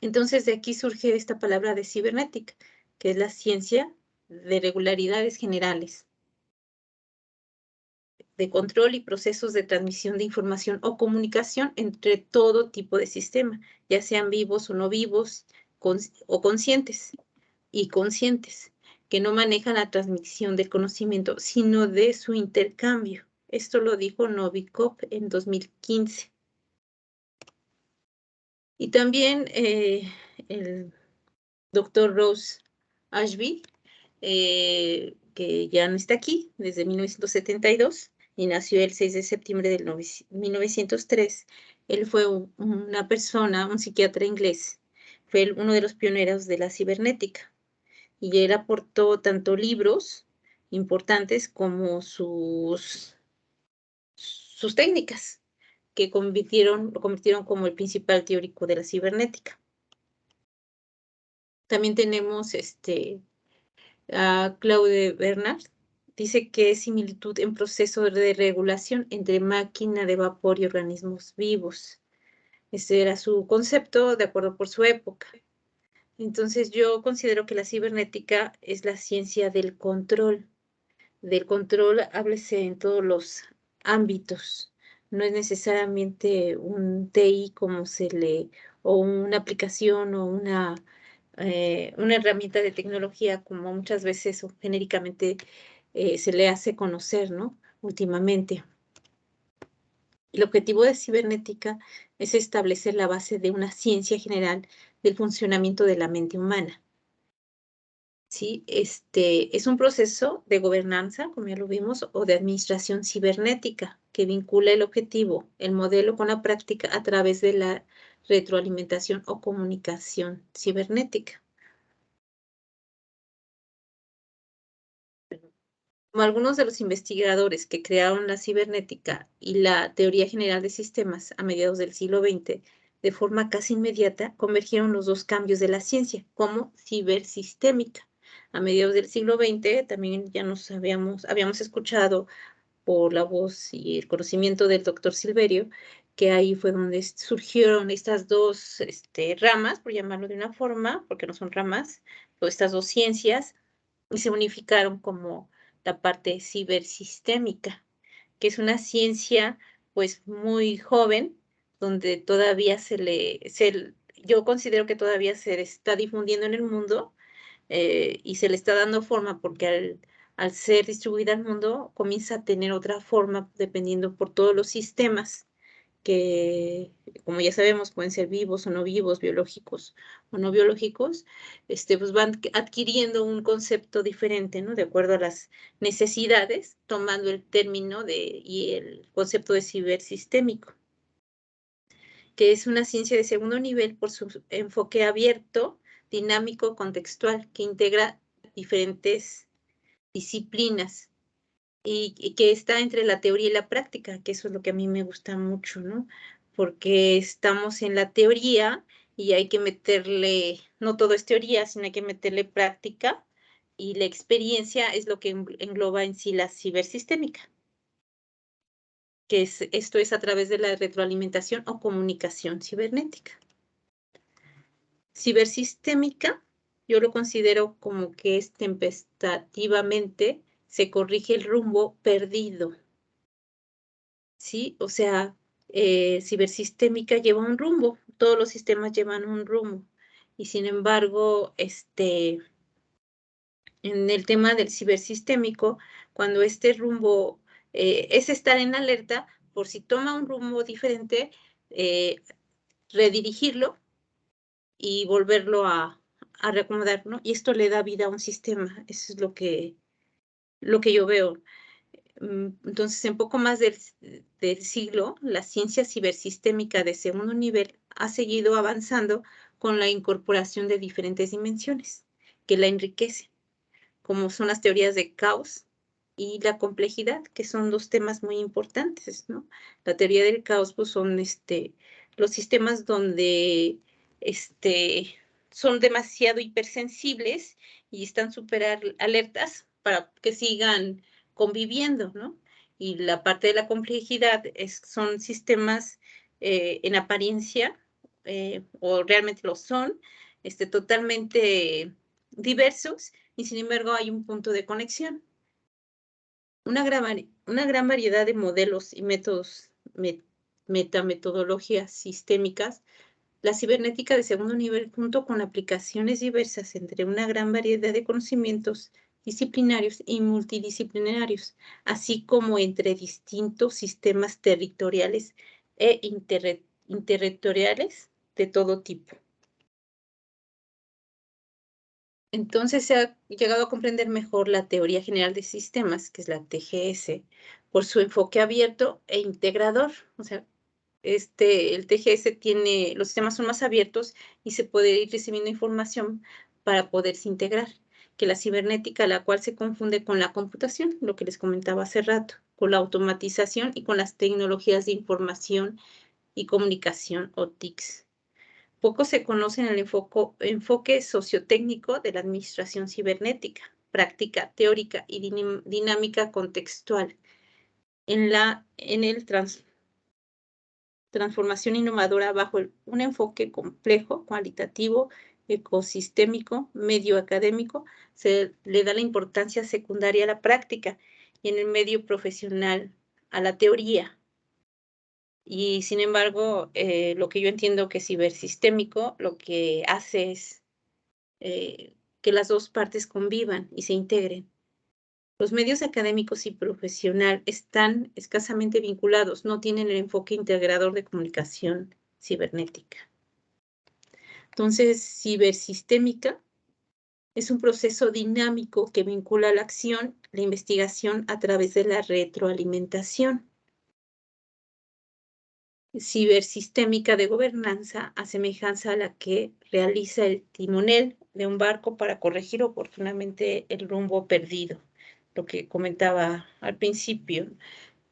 Entonces, de aquí surge esta palabra de cibernética, que es la ciencia de regularidades generales, de control y procesos de transmisión de información o comunicación entre todo tipo de sistema, ya sean vivos o no vivos, o conscientes y conscientes, que no manejan la transmisión del conocimiento, sino de su intercambio. Esto lo dijo Novikov en 2015. Y también el doctor Rose Ashby, que ya no está aquí desde 1972 y nació el 6 de septiembre de 1903. Él fue una persona, un psiquiatra inglés, fue uno de los pioneros de la cibernética y él aportó tanto libros importantes como sus técnicas, que lo convirtieron como el principal teórico de la cibernética. También tenemos a Claude Bernard, dice que es similitud en proceso de regulación entre máquina de vapor y organismos vivos. Ese era su concepto de acuerdo por su época. Entonces yo considero que la cibernética es la ciencia del control. Del control, háblese en todos los ámbitos. No es necesariamente un TI o una aplicación o una herramienta de tecnología como muchas veces o genéricamente se le hace conocer, ¿no? Últimamente. El objetivo de cibernética es establecer la base de una ciencia general del funcionamiento de la mente humana. ¿Sí? Es un proceso de gobernanza, como ya lo vimos, o de administración cibernética que vincula el objetivo, el modelo con la práctica a través de la retroalimentación o comunicación cibernética. Como algunos de los investigadores que crearon la cibernética y la teoría general de sistemas a mediados del siglo XX, de forma casi inmediata, convergieron los dos cambios de la ciencia como cibersistémica. A mediados del siglo XX también ya habíamos escuchado por la voz y el conocimiento del doctor Silverio, que ahí fue donde surgieron estas dos ramas, por llamarlo de una forma, porque no son ramas, o estas dos ciencias, y se unificaron como la parte cibersistémica, que es una ciencia pues muy joven, donde todavía yo considero que todavía se está difundiendo en el mundo y se le está dando forma porque al ser distribuida al mundo comienza a tener otra forma dependiendo por todos los sistemas que, como ya sabemos, pueden ser vivos o no vivos, biológicos o no biológicos, pues van adquiriendo un concepto diferente, ¿no? De acuerdo a las necesidades, tomando el término y el concepto de cibersistémico, que es una ciencia de segundo nivel por su enfoque abierto, dinámico, contextual, que integra diferentes disciplinas y que está entre la teoría y la práctica, que eso es lo que a mí me gusta mucho, ¿no? Porque estamos en la teoría y hay que meterle, no todo es teoría, sino hay que meterle práctica y la experiencia es lo que engloba en sí la cibersistémica, esto es a través de la retroalimentación o comunicación cibernética. Cibersistémica, yo lo considero como que es tempestativamente se corrige el rumbo perdido. ¿Sí? O sea, cibersistémica lleva un rumbo, todos los sistemas llevan un rumbo. Y sin embargo, en el tema del cibersistémico, cuando este rumbo es estar en alerta por si toma un rumbo diferente, eh, redirigirlo y volverlo a reacomodar, ¿no? Y esto le da vida a un sistema, eso es lo que yo veo. Entonces, en poco más del siglo, la ciencia cibersistémica de segundo nivel ha seguido avanzando con la incorporación de diferentes dimensiones que la enriquecen, como son las teorías de caos y la complejidad, que son dos temas muy importantes, ¿no? La teoría del caos, pues son los sistemas donde son demasiado hipersensibles y están súper alertas para que sigan conviviendo, ¿no? Y la parte de la complejidad son sistemas en apariencia o realmente lo son, totalmente diversos, y sin embargo hay un punto de conexión. Una gran variedad de modelos y métodos, metametodologías sistémicas, la cibernética de segundo nivel, junto con aplicaciones diversas entre una gran variedad de conocimientos disciplinarios y multidisciplinarios, así como entre distintos sistemas territoriales e interterritoriales de todo tipo. Entonces se ha llegado a comprender mejor la teoría general de sistemas, que es la TGS, por su enfoque abierto e integrador. O sea, el TGS tiene, los sistemas son más abiertos y se puede ir recibiendo información para poderse integrar, que la cibernética, la cual se confunde con la computación, lo que les comentaba hace rato, con la automatización y con las tecnologías de información y comunicación o TICs. Poco se conoce en el enfoque sociotécnico de la administración cibernética, práctica teórica y dinámica contextual. En el transformación innovadora bajo un enfoque complejo, cualitativo, ecosistémico, medio académico, se le da la importancia secundaria a la práctica y en el medio profesional a la teoría. Y sin embargo, lo que yo entiendo que es cibersistémico, lo que hace es que las dos partes convivan y se integren. Los medios académicos y profesional están escasamente vinculados, no tienen el enfoque integrador de comunicación cibernética. Entonces, cibersistémica es un proceso dinámico que vincula la acción, la investigación a través de la retroalimentación. Cibersistémica de gobernanza, a semejanza a la que realiza el timonel de un barco para corregir oportunamente el rumbo perdido. Lo que comentaba al principio,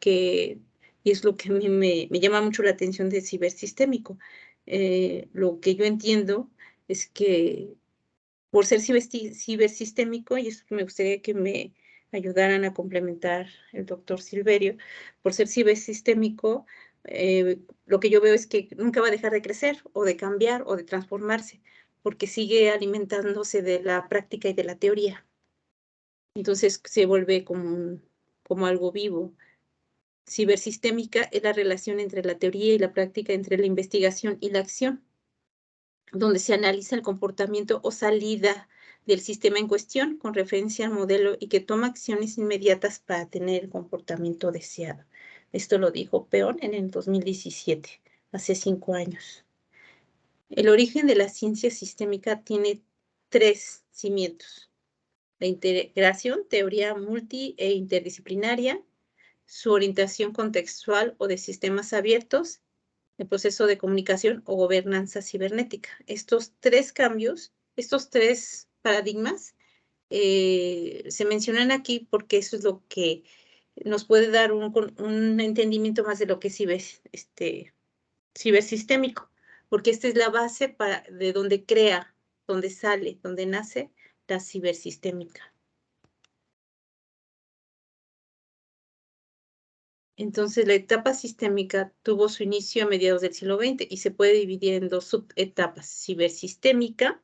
y es lo que a mí me llama mucho la atención de cibersistémico. Lo que yo entiendo es que por ser cibersistémico, y esto me gustaría que me ayudaran a complementar el doctor Silverio, por ser cibersistémico, lo que yo veo es que nunca va a dejar de crecer o de cambiar o de transformarse, porque sigue alimentándose de la práctica y de la teoría. Entonces se vuelve como algo vivo. Cibersistémica es la relación entre la teoría y la práctica, entre la investigación y la acción, donde se analiza el comportamiento o salida del sistema en cuestión con referencia al modelo y que toma acciones inmediatas para tener el comportamiento deseado. Esto lo dijo Peón en el 2017, hace 5 años. El origen de la ciencia sistémica tiene 3 cimientos: la integración, teoría multi e interdisciplinaria, su orientación contextual o de sistemas abiertos, el proceso de comunicación o gobernanza cibernética. Estos 3 cambios, estos 3 paradigmas se mencionan aquí porque eso es lo que nos puede dar un entendimiento más de lo que es cibersistémico, porque esta es la base de donde crea, donde sale, donde nace la cibersistémica. Entonces, la etapa sistémica tuvo su inicio a mediados del siglo XX y se puede dividir en 2 subetapas: cibersistémica,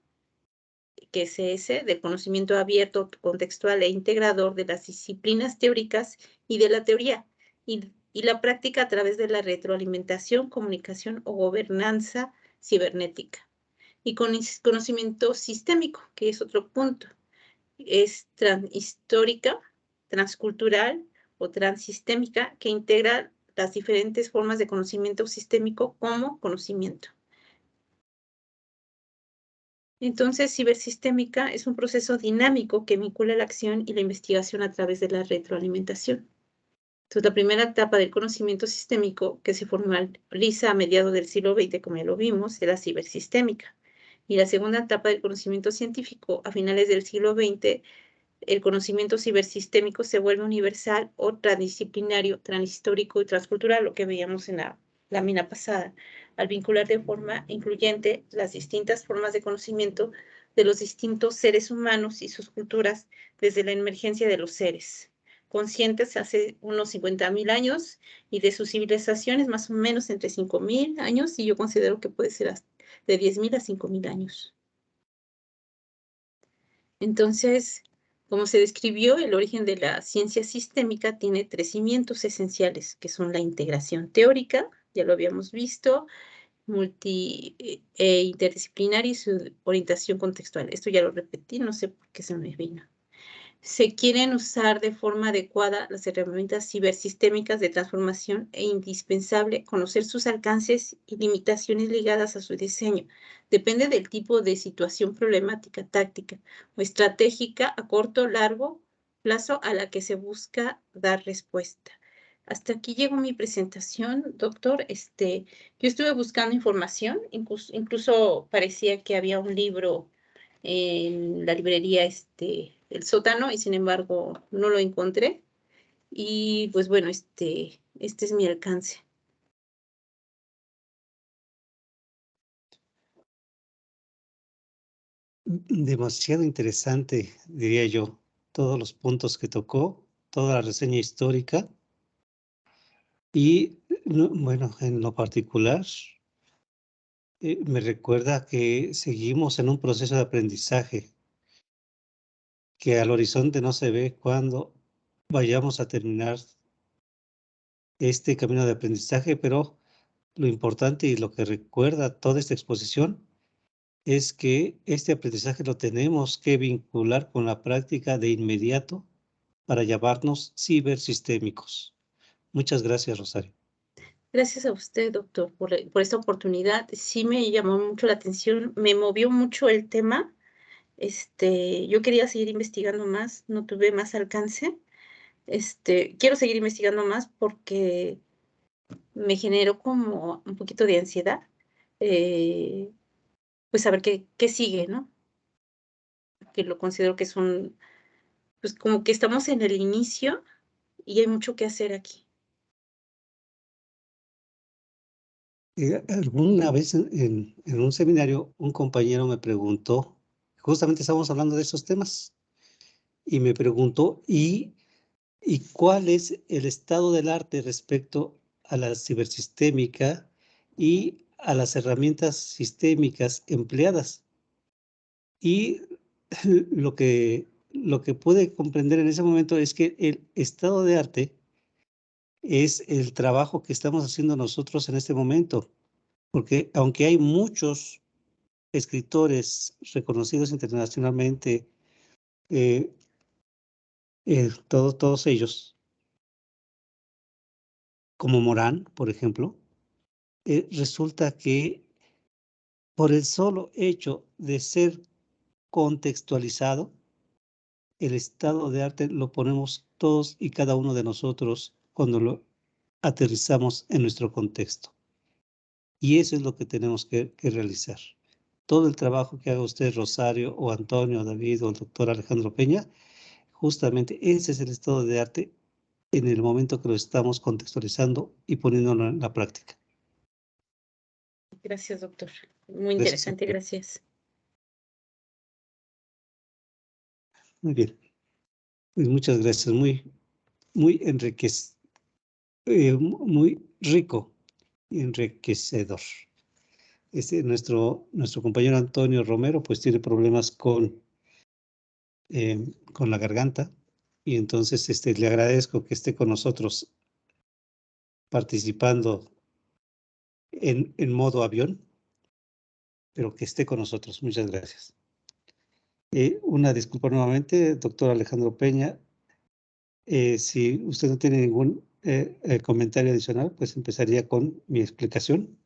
que es ese, del conocimiento abierto, contextual e integrador de las disciplinas teóricas y de la teoría, y la práctica a través de la retroalimentación, comunicación o gobernanza cibernética. Y con conocimiento sistémico, que es otro punto, es transhistórica, transcultural o transsistémica, que integra las diferentes formas de conocimiento sistémico como conocimiento. Entonces, cibersistémica es un proceso dinámico que vincula la acción y la investigación a través de la retroalimentación. Entonces, la primera etapa del conocimiento sistémico, que se formaliza a mediados del siglo XX, como ya lo vimos, es la cibersistémica. Y la segunda etapa del conocimiento científico, a finales del siglo XX, el conocimiento cibersistémico se vuelve universal o transdisciplinario, transhistórico y transcultural, lo que veíamos en la lámina pasada, al vincular de forma incluyente las distintas formas de conocimiento de los distintos seres humanos y sus culturas desde la emergencia de los seres conscientes hace unos 50,000 años y de sus civilizaciones más o menos entre 5,000 años, y yo considero que puede ser de 10.000 a 5.000 años. Entonces, como se describió, el origen de la ciencia sistémica tiene 3 cimientos esenciales, que son la integración teórica, ya lo habíamos visto, interdisciplinar y su orientación contextual. Esto ya lo repetí, no sé por qué se me vino. Se quieren usar de forma adecuada las herramientas cibersistémicas de transformación e indispensable conocer sus alcances y limitaciones ligadas a su diseño. Depende del tipo de situación problemática, táctica o estratégica a corto o largo plazo a la que se busca dar respuesta. Hasta aquí llegó mi presentación, doctor. Yo estuve buscando información, incluso parecía que había un libro en la librería El Sótano y sin embargo no lo encontré. Y pues bueno, este es mi alcance. Demasiado interesante, diría yo, todos los puntos que tocó, toda la reseña histórica y, bueno, en lo particular, me recuerda que seguimos en un proceso de aprendizaje, que al horizonte no se ve cuándo vayamos a terminar este camino de aprendizaje, pero lo importante y lo que recuerda toda esta exposición es que este aprendizaje lo tenemos que vincular con la práctica de inmediato para llamarnos cibersistémicos. Muchas gracias, Rosario. Gracias a usted, doctor, por esta oportunidad. Sí me llamó mucho la atención, me movió mucho el tema. Yo quería seguir investigando más, no tuve más alcance. Quiero seguir investigando más porque me generó como un poquito de ansiedad, eh, pues saber qué sigue, ¿no? Que lo considero que es pues como que estamos en el inicio y hay mucho que hacer aquí. Alguna vez en un seminario, un compañero me preguntó, justamente estábamos hablando de esos temas, y me preguntó, ¿y cuál es el estado del arte respecto a la cibersistémica y a las herramientas sistémicas empleadas? Y lo que pude comprender en ese momento es que el estado de arte es el trabajo que estamos haciendo nosotros en este momento, porque aunque hay muchos escritores reconocidos internacionalmente, eh, todos ellos, como Morán, por ejemplo, resulta que por el solo hecho de ser contextualizado, el estado de arte lo ponemos todos y cada uno de nosotros cuando lo aterrizamos en nuestro contexto. Y eso es lo que tenemos que realizar. Todo el trabajo que haga usted, Rosario, o Antonio, o David, o el doctor Alejandro Peña, justamente ese es el estado de arte en el momento que lo estamos contextualizando y poniéndolo en la práctica. Gracias, doctor. Muy Gracias. interesante, gracias. Muy bien. Pues muchas gracias. Muy muy rico y enriquecedor. Nuestro compañero Antonio Romero pues tiene problemas con la garganta y entonces le agradezco que esté con nosotros participando en modo avión, pero que esté con nosotros. Muchas gracias. Una disculpa nuevamente, doctor Alejandro Peña. Si usted no tiene ningún comentario adicional, pues empezaría con mi explicación.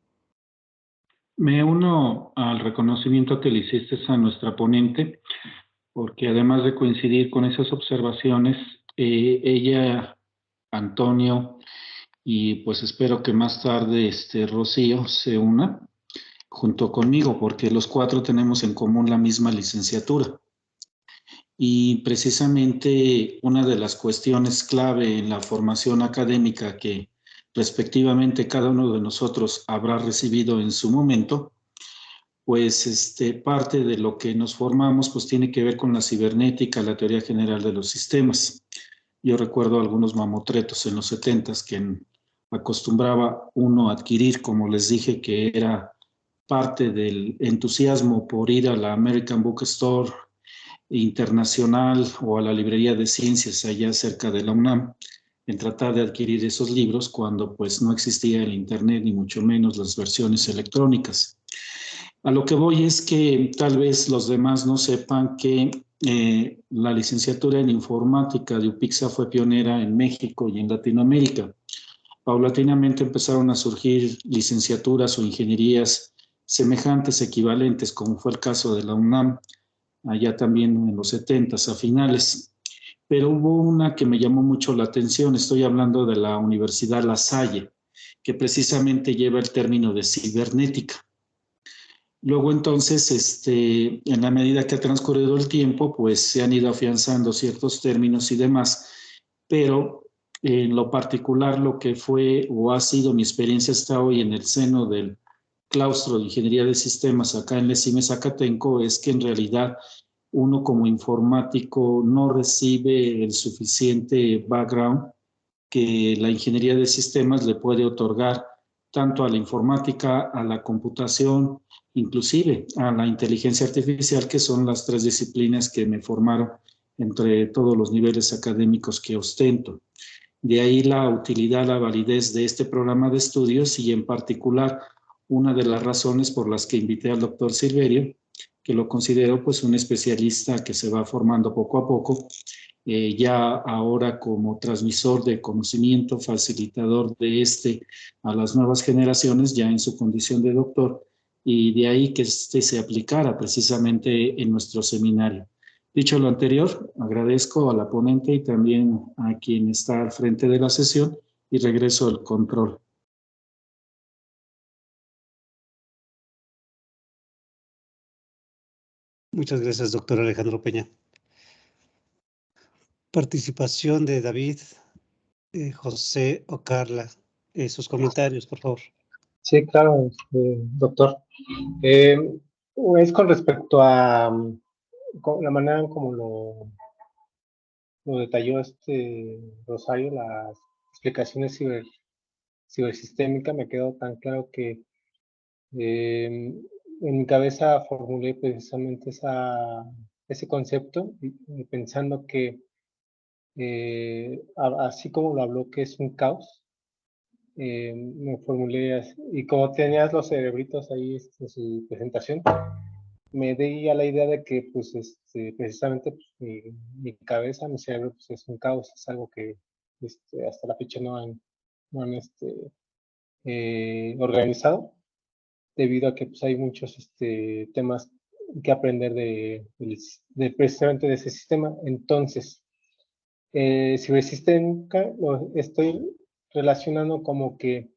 Me uno al reconocimiento que le hiciste a nuestra ponente, porque además de coincidir con esas observaciones, ella, Antonio, y pues espero que más tarde Rocío se una junto conmigo, porque los cuatro tenemos en común la misma licenciatura. Y precisamente una de las cuestiones clave en la formación académica que respectivamente cada uno de nosotros habrá recibido en su momento, pues parte de lo que nos formamos pues tiene que ver con la cibernética, la teoría general de los sistemas. Yo recuerdo algunos mamotretos en los 70s que acostumbraba uno a adquirir, como les dije, que era parte del entusiasmo por ir a la American Bookstore Internacional o a la librería de ciencias allá cerca de la UNAM, en tratar de adquirir esos libros cuando pues no existía el internet ni mucho menos las versiones electrónicas. A lo que voy es que tal vez los demás no sepan que la licenciatura en informática de UPIXA fue pionera en México y en Latinoamérica. Paulatinamente empezaron a surgir licenciaturas o ingenierías semejantes, equivalentes, como fue el caso de la UNAM, allá también en los 70s a finales. Pero hubo una que me llamó mucho la atención, estoy hablando de la Universidad La Salle, que precisamente lleva el término de cibernética. Luego entonces, en la medida que ha transcurrido el tiempo, pues se han ido afianzando ciertos términos y demás, pero en lo particular lo que fue o ha sido mi experiencia hasta hoy en el seno del claustro de Ingeniería de Sistemas acá en la ESIME Zacatenco es que en realidad uno como informático no recibe el suficiente background que la ingeniería de sistemas le puede otorgar tanto a la informática, a la computación, inclusive a la inteligencia artificial, que son las tres disciplinas que me formaron entre todos los niveles académicos que ostento. De ahí la utilidad, la validez de este programa de estudios y en particular una de las razones por las que invité al doctor Silverio, que lo considero pues un especialista que se va formando poco a poco, ya ahora como transmisor de conocimiento, facilitador de a las nuevas generaciones, ya en su condición de doctor, y de ahí que se aplicara precisamente en nuestro seminario. Dicho lo anterior, agradezco a la ponente y también a quien está al frente de la sesión y regreso al control. Muchas gracias, doctor Alejandro Peña. Participación de David, José o Carla. Sus comentarios, por favor. Sí, claro, doctor. Es con respecto a la manera en como lo detalló Rosario, las explicaciones cibersistémicas, me quedó tan claro que en mi cabeza formulé precisamente ese concepto, pensando que así como lo habló que es un caos, me formulé así, y como tenías los cerebritos ahí en su presentación, me di a la idea de que pues precisamente pues, mi cabeza, mi cerebro pues, es un caos, es algo que hasta la fecha no han organizado, debido a que pues, hay muchos temas que aprender precisamente de ese sistema. Entonces, cibersistémica lo estoy relacionando como que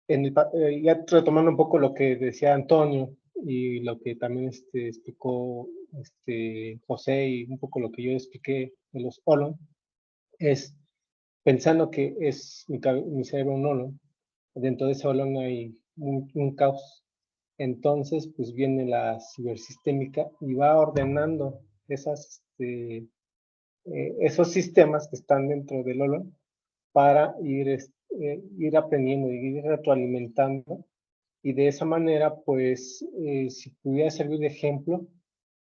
ya retomando un poco lo que decía Antonio y lo que también explicó José y un poco lo que yo expliqué de los Olon, es pensando que es mi cerebro un Olon, dentro de ese Olon hay un caos. Entonces, pues viene la cibersistémica y va ordenando esos sistemas que están dentro del Olon para ir aprendiendo y ir retroalimentando. Y de esa manera, pues, si pudiera servir de ejemplo,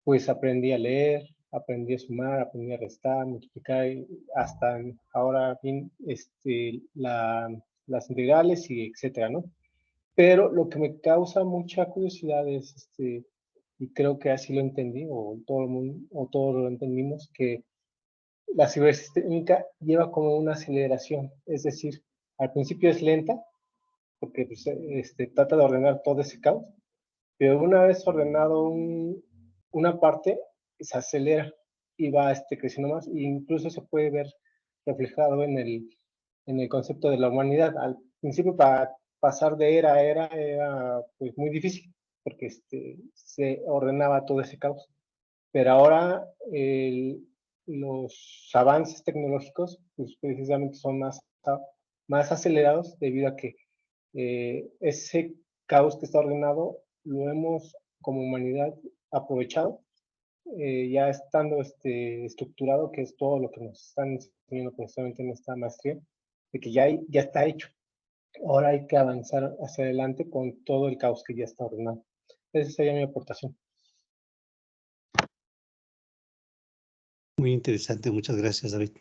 pues aprendí a leer, aprendí a sumar, aprendí a restar, multiplicar, hasta ahora bien, las integrales y etcétera, ¿no? Pero lo que me causa mucha curiosidad es, y creo que así lo entendí, o todo el mundo, o todos lo entendimos, que la cibersistémica lleva como una aceleración, es decir, al principio es lenta, porque pues, trata de ordenar todo ese caos, pero una vez ordenado una parte, se acelera y va creciendo más, e incluso se puede ver reflejado en el concepto de la humanidad. Al principio, para pasar de era a era pues, muy difícil, porque se ordenaba todo ese caos. Pero ahora los avances tecnológicos pues, precisamente son más acelerados debido a que ese caos que está ordenado lo hemos como humanidad aprovechado, ya estando estructurado, que es todo lo que nos están enseñando precisamente en esta maestría, de que ya está hecho. Ahora hay que avanzar hacia adelante con todo el caos que ya está ordenado. Esa sería mi aportación. Muy interesante, muchas gracias, David.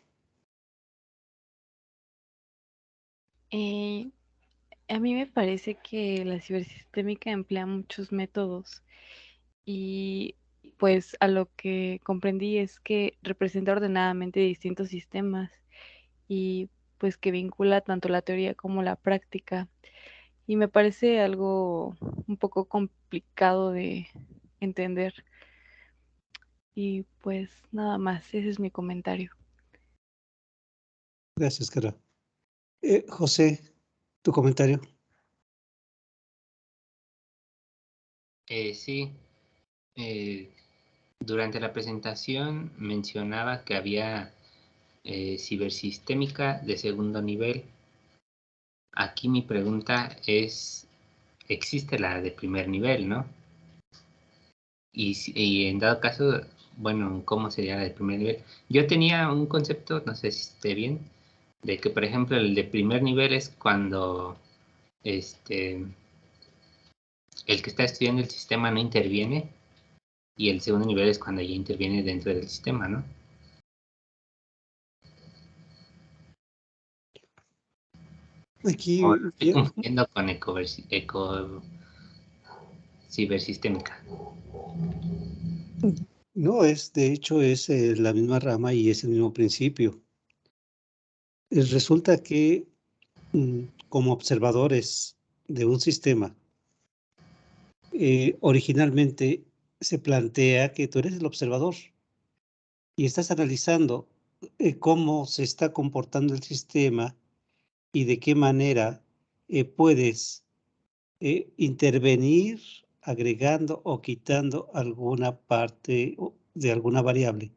A mí me parece que la cibersistémica emplea muchos métodos y pues a lo que comprendí es que representa ordenadamente distintos sistemas y pues que vincula tanto la teoría como la práctica. Y me parece algo un poco complicado de entender. Y pues nada más, ese es mi comentario. Gracias, Cara. José, tu comentario. Sí, durante la presentación mencionaba que había cibersistémica de segundo nivel. Aquí mi pregunta es, existe la de primer nivel, ¿no? Y en dado caso, bueno, ¿cómo sería la de primer nivel? Yo tenía un concepto, no sé si esté bien, de que, por ejemplo, el de primer nivel es cuando este, el que está estudiando el sistema no interviene, y el segundo nivel es cuando ya interviene dentro del sistema, ¿no? Aquí O lo estoy confundiendo con cibersistémica. no es, de hecho, es la misma rama y es el mismo principio. Resulta que como observadores de un sistema, originalmente se plantea que tú eres el observador y estás analizando cómo se está comportando el sistema y de qué manera puedes intervenir agregando o quitando alguna parte de alguna variable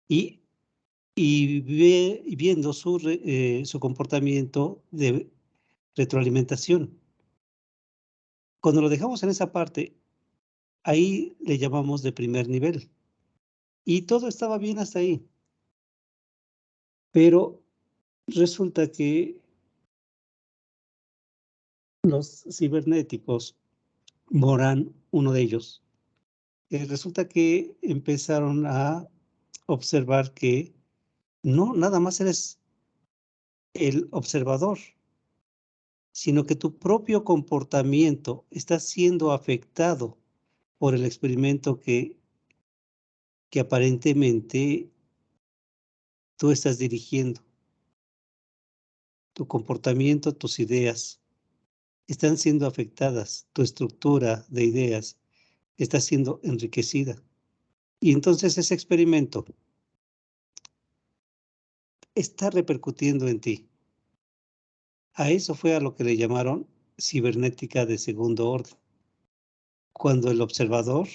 y, viendo su comportamiento de retroalimentación. Cuando lo dejamos en esa parte, ahí le llamamos de primer nivel. Y todo estaba bien hasta ahí. Pero resulta que los cibernéticos, Morán, uno de ellos, resulta que empezaron a observar que no nada más eres el observador, sino que tu propio comportamiento está siendo afectado por el experimento que aparentemente tú estás dirigiendo. Tu comportamiento, tus ideas están siendo afectadas, tu estructura de ideas está siendo enriquecida. Y entonces ese experimento está repercutiendo en ti. A eso fue a lo que le llamaron cibernética de segundo orden. Cuando el observador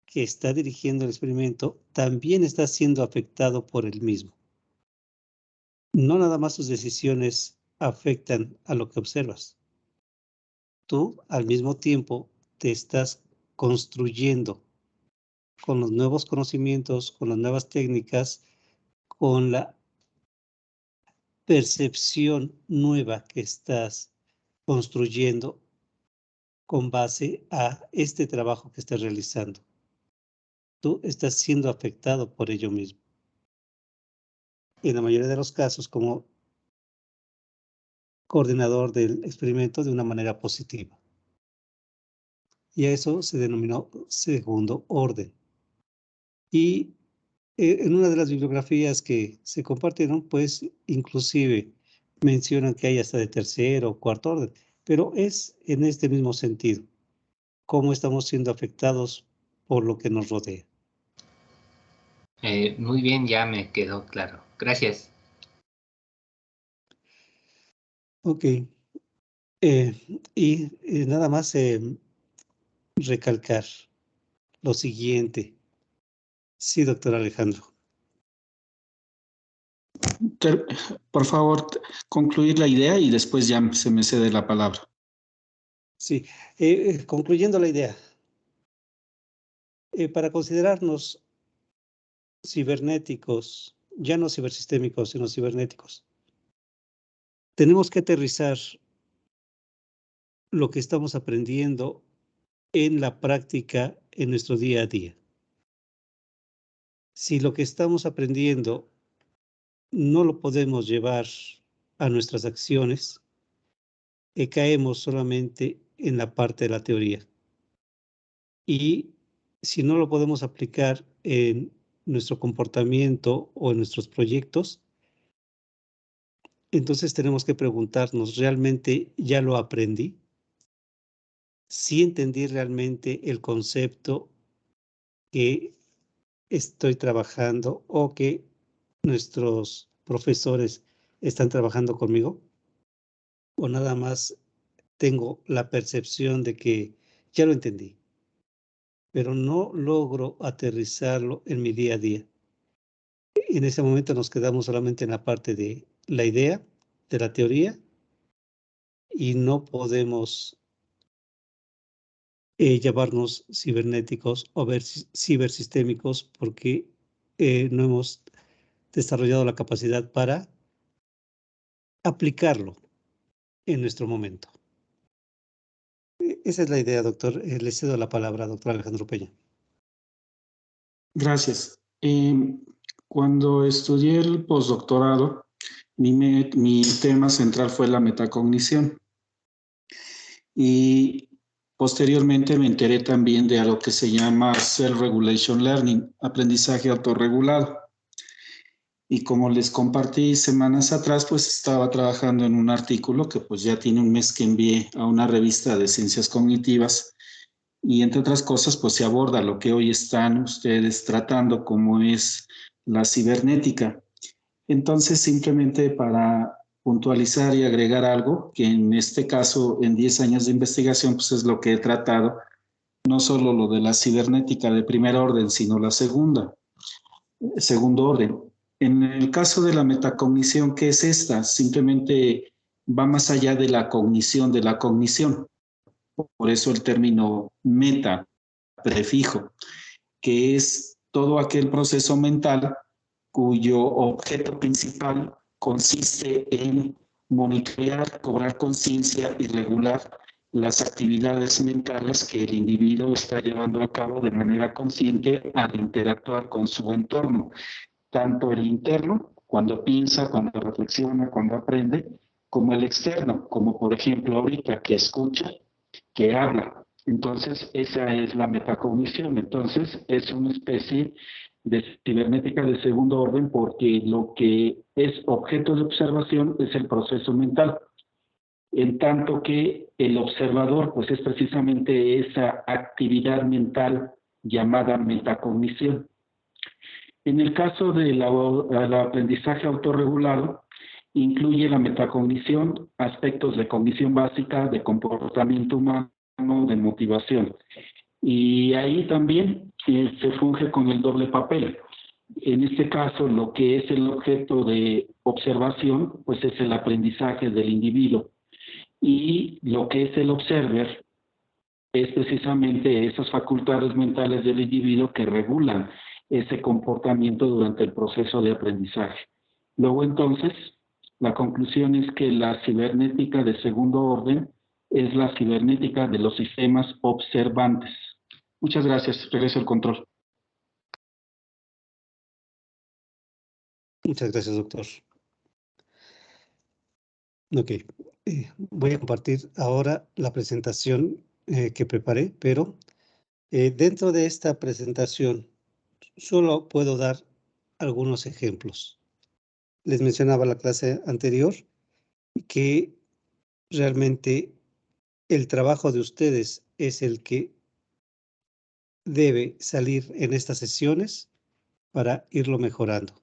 que está dirigiendo el experimento también está siendo afectado por el mismo. No nada más sus decisiones afectan a lo que observas. Tú al mismo tiempo te estás construyendo con los nuevos conocimientos, con las nuevas técnicas, con la percepción nueva que estás construyendo con base a este trabajo que estás realizando. Tú estás siendo afectado por ello mismo. En la mayoría de los casos, como coordinador del experimento de una manera positiva. Y a eso se denominó segundo orden. Y en una de las bibliografías que se compartieron, pues inclusive mencionan que hay hasta de tercero o cuarto orden, pero es en este mismo sentido, cómo estamos siendo afectados por lo que nos rodea. Muy bien, ya me quedó claro. Gracias. Ok. Y nada más recalcar lo siguiente. Sí, doctor Alejandro. Por favor, concluir la idea y después ya se me cede la palabra. Sí, concluyendo la idea, para considerarnos cibernéticos, ya no cibersistémicos, sino cibernéticos, tenemos que aterrizar lo que estamos aprendiendo en la práctica en nuestro día a día. Si lo que estamos aprendiendo no lo podemos llevar a nuestras acciones, caemos solamente en la parte de la teoría. Y si no lo podemos aplicar en nuestro comportamiento o en nuestros proyectos, entonces tenemos que preguntarnos, ¿realmente ya lo aprendí? ¿Sí entendí realmente el concepto que estoy trabajando o que nuestros profesores están trabajando conmigo? ¿O nada más tengo la percepción de que ya lo entendí, pero no logro aterrizarlo en mi día a día? En ese momento nos quedamos solamente en la parte de la idea, de la teoría, y no podemos llamarnos cibernéticos o cibersistémicos porque no hemos desarrollado la capacidad para aplicarlo en nuestro momento. Esa es la idea, doctor. Le cedo la palabra, doctor Alejandro Peña. Gracias. Cuando estudié el postdoctorado, mi tema central fue la metacognición. Y posteriormente me enteré también de algo que se llama Self-Regulation Learning, aprendizaje autorregulado. Y como les compartí semanas atrás, pues estaba trabajando en un artículo que pues ya tiene un mes que envié a una revista de ciencias cognitivas. Y entre otras cosas, pues se aborda lo que hoy están ustedes tratando, como es la cibernética. Entonces, simplemente para puntualizar y agregar algo, que en este caso, en 10 años de investigación, pues es lo que he tratado, no solo lo de la cibernética de primer orden, sino la segundo orden. En el caso de la metacognición, ¿qué es esta? Simplemente va más allá de la cognición de la cognición. Por eso el término meta, prefijo, que es todo aquel proceso mental cuyo objeto principal consiste en monitorear, cobrar conciencia y regular las actividades mentales que el individuo está llevando a cabo de manera consciente al interactuar con su entorno, tanto el interno, cuando piensa, cuando reflexiona, cuando aprende, como el externo, como por ejemplo ahorita que escucha, que habla. Entonces, esa es la metacognición. Entonces, es una especie de cibernética de segundo orden porque lo que es objeto de observación es el proceso mental. En tanto que el observador, pues es precisamente esa actividad mental llamada metacognición. En el caso del aprendizaje autorregulado, incluye la metacognición, aspectos de cognición básica, de comportamiento humano, de motivación. Y ahí también se funge con el doble papel. En este caso, lo que es el objeto de observación, pues es el aprendizaje del individuo. Y lo que es el observer es precisamente esas facultades mentales del individuo que regulan ese comportamiento durante el proceso de aprendizaje. Luego, entonces, la conclusión es que la cibernética de segundo orden es la cibernética de los sistemas observantes. Muchas gracias. Regreso al control. Muchas gracias, doctor. Ok, voy a compartir ahora la presentación que preparé, pero dentro de esta presentación solo puedo dar algunos ejemplos. Les mencionaba la clase anterior que realmente el trabajo de ustedes es el que debe salir en estas sesiones para irlo mejorando,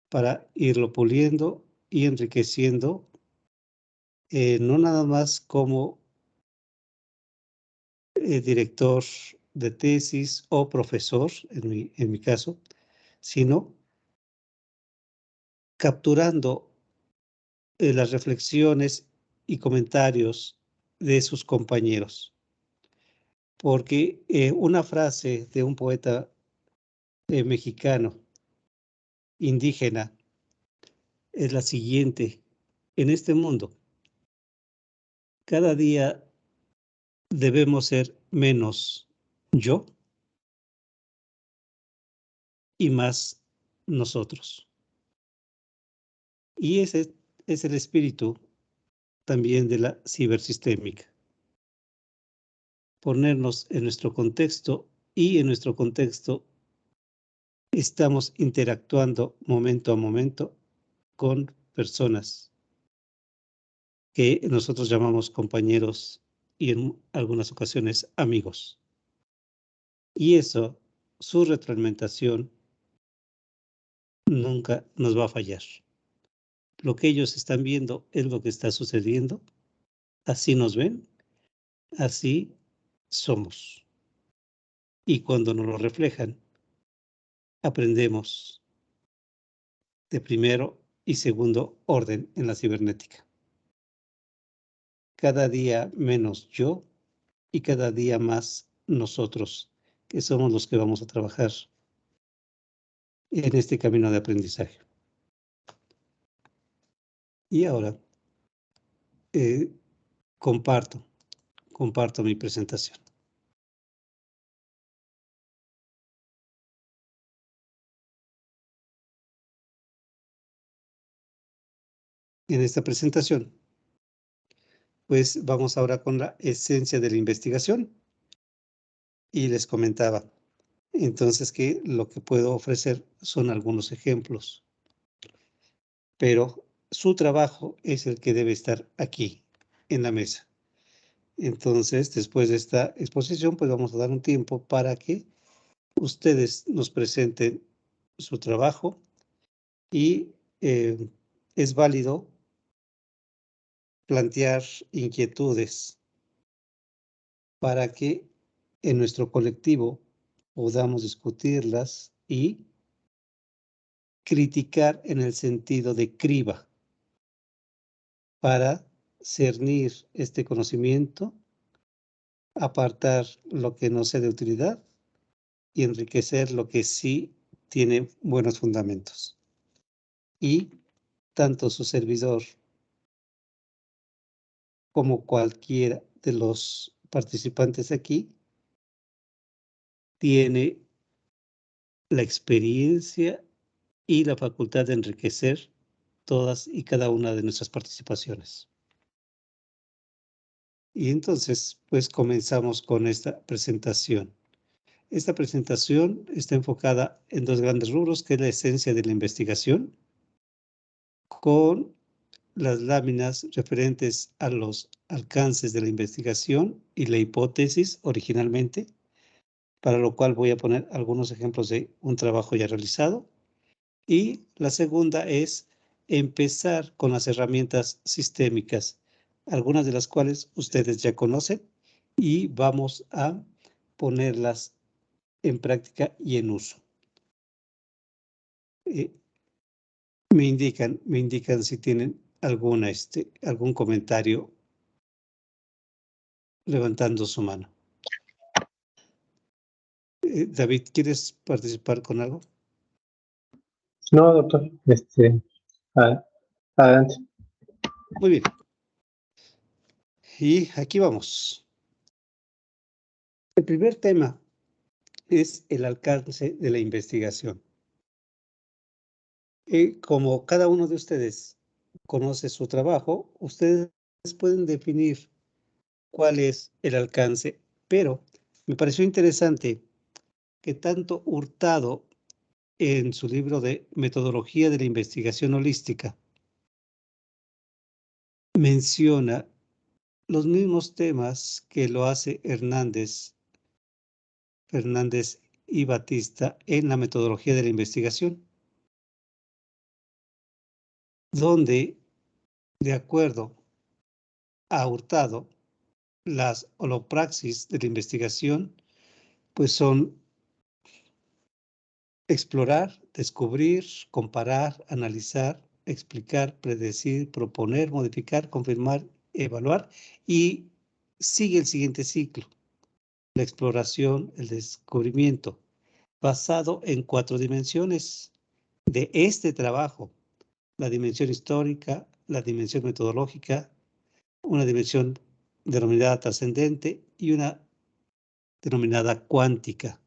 para irlo puliendo y enriqueciendo, no nada más como director de tesis o profesor, en mi caso, sino capturando las reflexiones y comentarios de sus compañeros. Porque una frase de un poeta mexicano indígena es la siguiente, en este mundo, cada día debemos ser menos yo y más nosotros. Y ese es el espíritu también de la cibersistémica. Ponernos en nuestro contexto, y en nuestro contexto estamos interactuando momento a momento con personas que nosotros llamamos compañeros y en algunas ocasiones amigos. Y eso, su retroalimentación, nunca nos va a fallar. Lo que ellos están viendo es lo que está sucediendo. Así nos ven, así somos. Y cuando nos lo reflejan, aprendemos de primero y segundo orden en la cibernética. Cada día menos yo y cada día más nosotros, que somos los que vamos a trabajar en este camino de aprendizaje. Y ahora comparto mi presentación. En esta presentación, pues vamos ahora con la esencia de la investigación. Y les comentaba, entonces, que lo que puedo ofrecer son algunos ejemplos, pero su trabajo es el que debe estar aquí, en la mesa. Entonces, después de esta exposición, pues vamos a dar un tiempo para que ustedes nos presenten su trabajo y es válido plantear inquietudes para que en nuestro colectivo podamos discutirlas y criticar en el sentido de criba para cernir este conocimiento, apartar lo que no sea de utilidad y enriquecer lo que sí tiene buenos fundamentos. Y tanto su servidor como cualquiera de los participantes aquí tiene la experiencia y la facultad de enriquecer todas y cada una de nuestras participaciones. Y entonces, pues comenzamos con esta presentación. Esta presentación está enfocada en dos grandes rubros, que es la esencia de la investigación, con las láminas referentes a los alcances de la investigación y la hipótesis originalmente, para lo cual voy a poner algunos ejemplos de un trabajo ya realizado. Y la segunda es empezar con las herramientas sistémicas, algunas de las cuales ustedes ya conocen, y vamos a ponerlas en práctica y en uso. Me indican si tienen algún comentario levantando su mano. David, ¿quieres participar con algo? No, doctor, adelante. Muy bien. Y aquí vamos. El primer tema es el alcance de la investigación. Como cada uno de ustedes conoce su trabajo, ustedes pueden definir cuál es el alcance, pero me pareció interesante que tanto Hurtado, en su libro de Metodología de la Investigación Holística, menciona los mismos temas que lo hace Fernández y Batista en la Metodología de la Investigación, donde, de acuerdo a Hurtado, las holopraxis de la investigación pues son explorar, descubrir, comparar, analizar, explicar, predecir, proponer, modificar, confirmar, evaluar, y sigue el siguiente ciclo: la exploración, el descubrimiento, basado en 4 dimensiones de este trabajo: la dimensión histórica, la dimensión metodológica, una dimensión denominada trascendente y una denominada cuántica.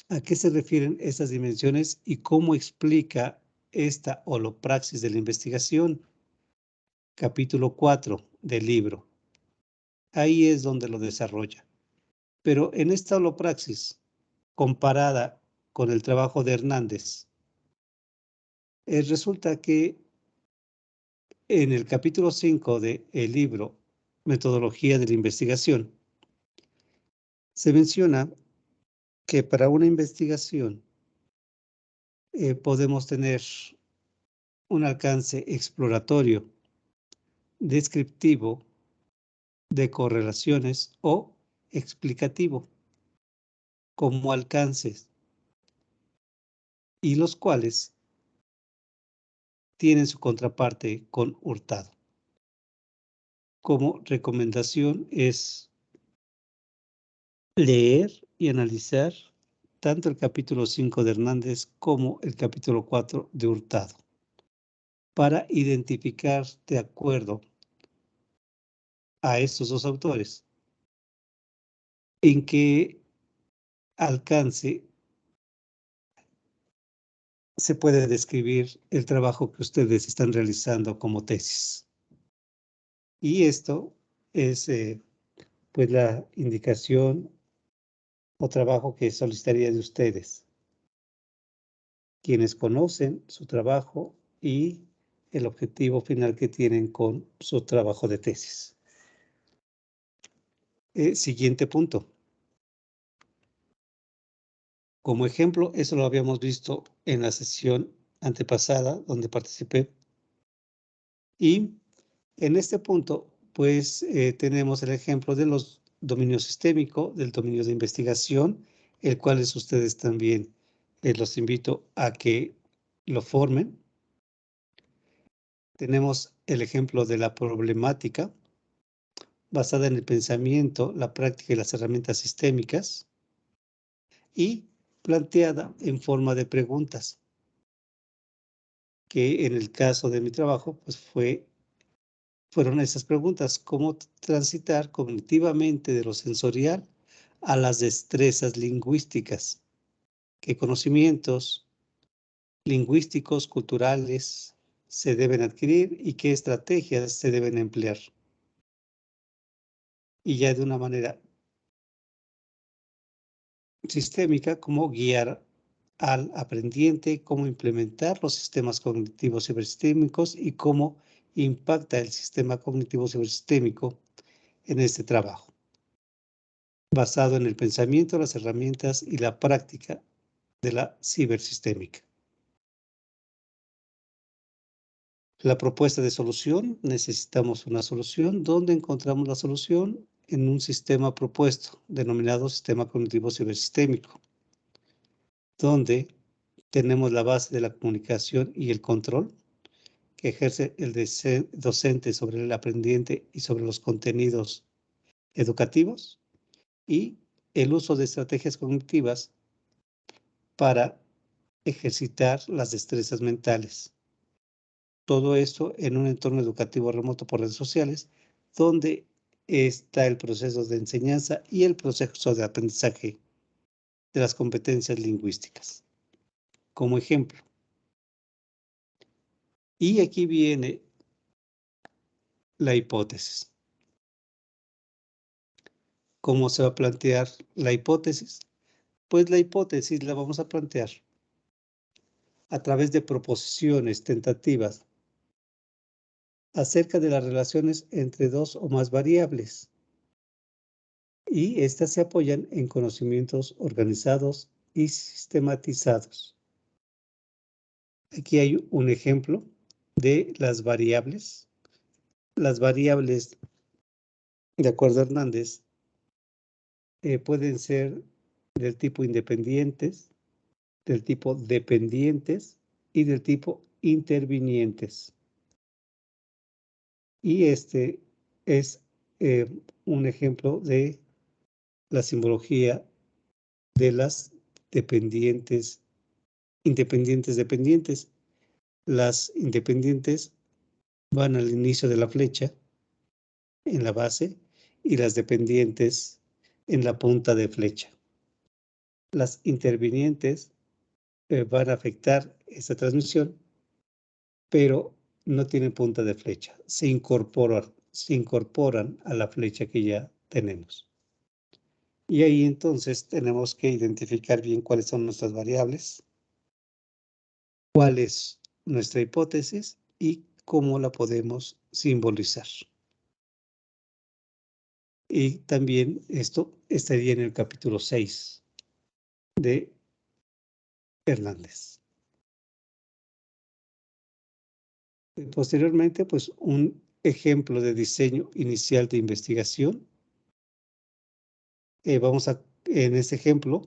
¿A qué se refieren estas dimensiones y cómo explica esta holopraxis de la investigación? Capítulo 4 del libro. Ahí es donde lo desarrolla. Pero en esta holopraxis, comparada con el trabajo de Hernández, resulta que en el capítulo 5 del libro Metodología de la Investigación, se menciona que para una investigación podemos tener un alcance exploratorio, descriptivo, de correlaciones o explicativo como alcances, y los cuales tienen su contraparte con Hurtado. Como recomendación es leer y analizar tanto el capítulo 5 de Hernández como el capítulo 4 de Hurtado para identificar de acuerdo a estos dos autores en qué alcance se puede describir el trabajo que ustedes están realizando como tesis. Y esto es pues la indicación o trabajo que solicitaría de ustedes, quienes conocen su trabajo y el objetivo final que tienen con su trabajo de tesis. Siguiente punto. Como ejemplo, eso lo habíamos visto en la sesión antepasada donde participé. Y en este punto, pues tenemos el ejemplo de los dominios sistémico, del dominio de investigación, el cual ustedes también los invito a que lo formen. Tenemos el ejemplo de la problemática basada en el pensamiento, la práctica y las herramientas sistémicas y planteada en forma de preguntas, que en el caso de mi trabajo, pues fueron esas preguntas: cómo transitar cognitivamente de lo sensorial a las destrezas lingüísticas, qué conocimientos lingüísticos, culturales se deben adquirir y qué estrategias se deben emplear. Y ya de una manera sistémica, cómo guiar al aprendiente, cómo implementar los sistemas cognitivos cibersistémicos y cómo impacta el sistema cognitivo cibersistémico en este trabajo, basado en el pensamiento, las herramientas y la práctica de la cibersistémica. La propuesta de solución: necesitamos una solución. ¿Dónde encontramos la solución? En un sistema propuesto, denominado sistema cognitivo cibersistémico, donde tenemos la base de la comunicación y el control que ejerce el docente sobre el aprendiente y sobre los contenidos educativos, y el uso de estrategias cognitivas para ejercitar las destrezas mentales. Todo esto en un entorno educativo remoto por redes sociales, donde está el proceso de enseñanza y el proceso de aprendizaje de las competencias lingüísticas. Como ejemplo. Y aquí viene la hipótesis. ¿Cómo se va a plantear la hipótesis? Pues la hipótesis la vamos a plantear a través de proposiciones tentativas acerca de las relaciones entre dos o más variables. Y estas se apoyan en conocimientos organizados y sistematizados. Aquí hay un ejemplo de las variables. Las variables, de acuerdo a Hernández, pueden ser del tipo independientes, del tipo dependientes y del tipo intervinientes. Y este es un ejemplo de la simbología de las dependientes, independientes, dependientes. Las independientes van al inicio de la flecha, en la base, y las dependientes en la punta de flecha. Las intervinientes van a afectar esta transmisión, pero no tienen punta de flecha. Se incorporan a la flecha que ya tenemos. Y ahí entonces tenemos que identificar bien cuáles son nuestras variables, cuál es nuestra hipótesis y cómo la podemos simbolizar. Y también esto estaría en el capítulo 6 de Hernández. Posteriormente, pues un ejemplo de diseño inicial de investigación. En este ejemplo,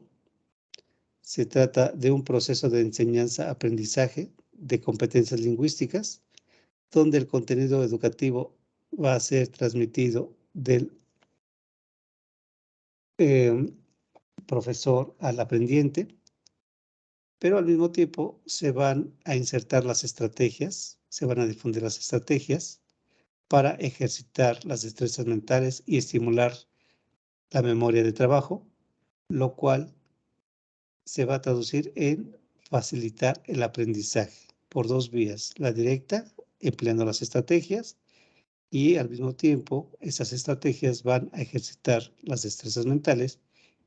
se trata de un proceso de enseñanza-aprendizaje de competencias lingüísticas, donde el contenido educativo va a ser transmitido del profesor al aprendiente, pero al mismo tiempo se van a insertar las estrategias, se van a difundir las estrategias para ejercitar las destrezas mentales y estimular la memoria de trabajo, lo cual se va a traducir en facilitar el aprendizaje por dos vías: la directa, empleando las estrategias, y al mismo tiempo esas estrategias van a ejercitar las destrezas mentales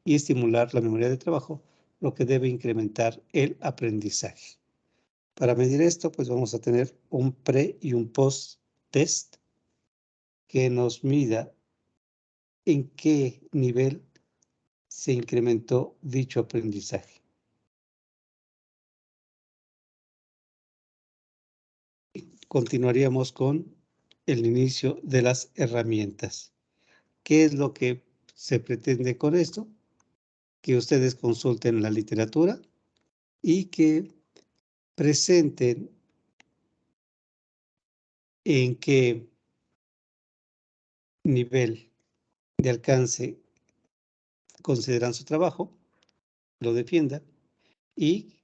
y estimular la memoria de trabajo, lo que debe incrementar el aprendizaje. Para medir esto, pues vamos a tener un pre y un post test que nos mida en qué nivel se incrementó dicho aprendizaje. Continuaríamos con el inicio de las herramientas. ¿Qué es lo que se pretende con esto? Que ustedes consulten la literatura y que presenten en qué nivel de alcance consideran su trabajo, lo defiendan y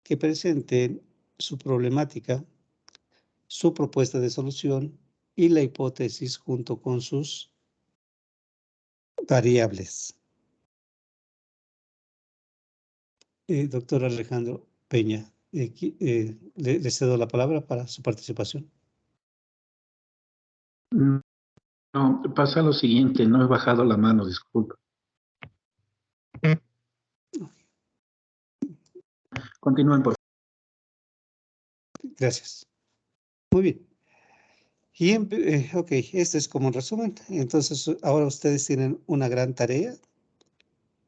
que presenten su problemática, su propuesta de solución y la hipótesis junto con sus variables. Doctor Alejandro Peña, le cedo la palabra para su participación. No, pasa lo siguiente, no he bajado la mano, disculpa. Continúen, por favor. Gracias. Muy bien. Y ok, esto es como un resumen. Entonces, ahora ustedes tienen una gran tarea,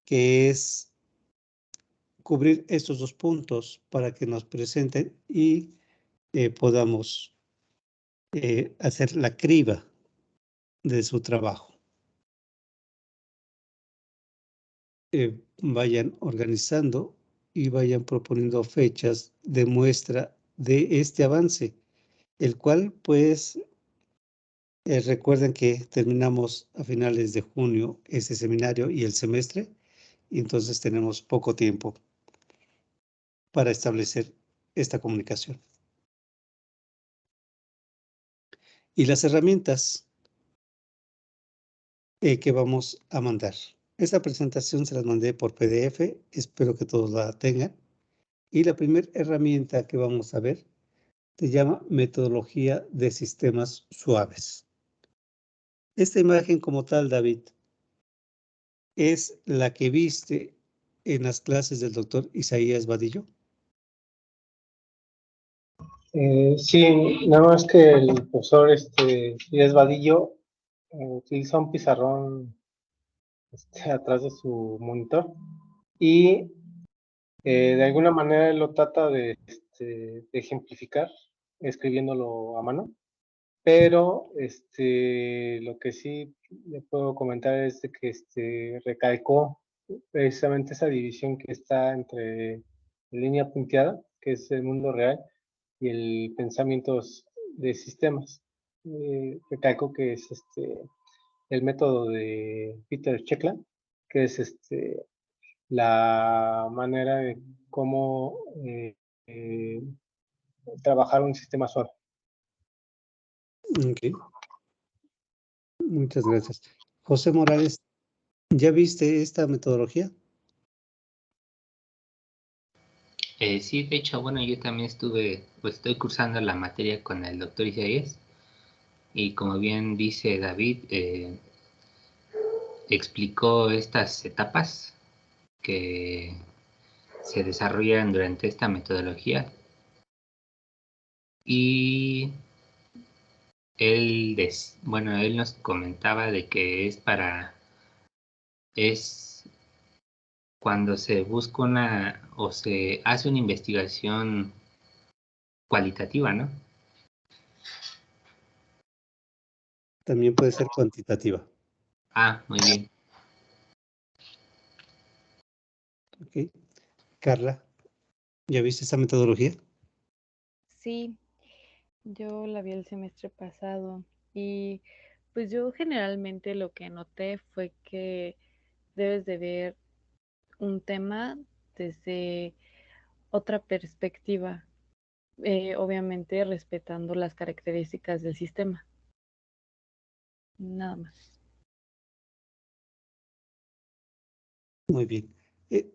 que es cubrir estos dos puntos para que nos presenten y podamos hacer la criba de su trabajo. Vayan organizando y vayan proponiendo fechas de muestra de este avance, el cual pues recuerden que terminamos a finales de junio este seminario y el semestre, y entonces tenemos poco tiempo para establecer esta comunicación. Y las herramientas que vamos a mandar. Esta presentación se las mandé por PDF, espero que todos la tengan. Y la primera herramienta que vamos a ver se llama metodología de sistemas suaves. Esta imagen como tal, David, es la que viste en las clases del doctor Isaías Vadillo. Sí, nada más que el profesor Díaz Vadillo utiliza un pizarrón atrás de su monitor y de alguna manera él lo trata de ejemplificar escribiéndolo a mano, pero lo que sí le puedo comentar es de que recalcó precisamente esa división que está entre línea punteada, que es el mundo real, y el pensamiento de sistemas. Recalco que es el método de Peter Checkland, que es la manera de cómo trabajar un sistema suave. Ok, muchas gracias. José Morales, ¿ya viste esta metodología? Sí, de hecho, bueno, yo también estoy cursando la materia con el doctor Isaías y como bien dice David, explicó estas etapas que se desarrollan durante esta metodología y él nos comentaba de que es cuando se busca o se hace una investigación cualitativa, ¿no? También puede ser cuantitativa. Ah, muy bien. Ok. Carla, ¿ya viste esta metodología? Sí, yo la vi el semestre pasado y pues yo generalmente lo que noté fue que debes de ver un tema desde otra perspectiva, obviamente respetando las características del sistema. Nada más. Muy bien.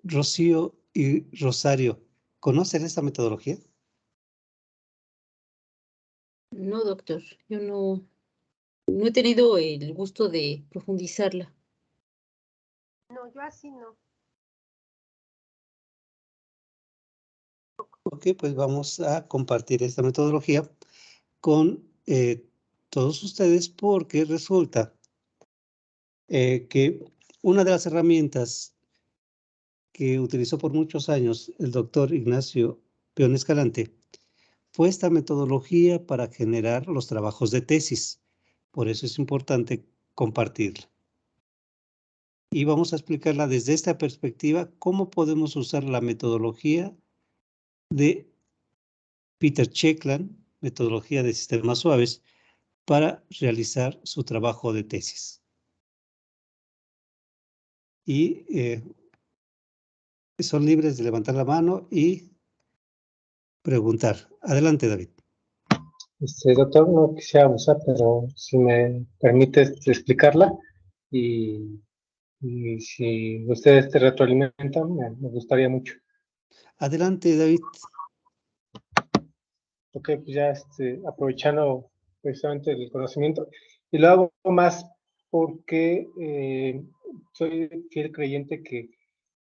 Rocío y Rosario, ¿conocen esta metodología? No, doctor, yo no he tenido el gusto de profundizarla. No, yo así no. Ok, pues vamos a compartir esta metodología con todos ustedes porque resulta que una de las herramientas que utilizó por muchos años el doctor Ignacio Peón Escalante fue esta metodología para generar los trabajos de tesis. Por eso es importante compartirla. Y vamos a explicarla desde esta perspectiva, cómo podemos usar la metodología de Peter Checkland, metodología de sistemas suaves, para realizar su trabajo de tesis. Y son libres de levantar la mano y preguntar. Adelante, David. Doctor, no quisiera abusar, pero si me permite explicarla y, y si ustedes te retroalimentan, me gustaría mucho. Adelante, David. Ok, pues ya aprovechando precisamente el conocimiento, y lo hago más porque soy fiel creyente que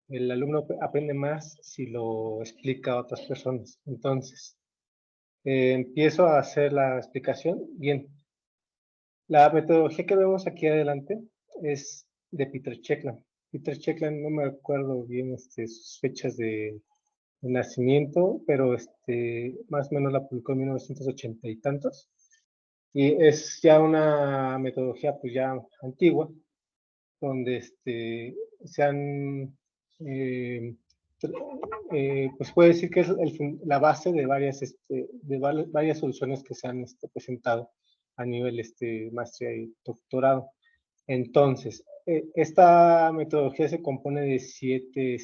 el alumno aprende más si lo explica a otras personas. Entonces, empiezo a hacer la explicación. Bien, la metodología que vemos aquí adelante es de Peter Checkland. Peter Checkland, no me acuerdo bien sus fechas de nacimiento, pero más o menos la publicó en 1980 y tantos. Y es ya una metodología pues ya antigua, donde se han, pues puede decir que es la base de varias soluciones que se han presentado a nivel maestría y doctorado. Entonces, esta metodología se compone de 7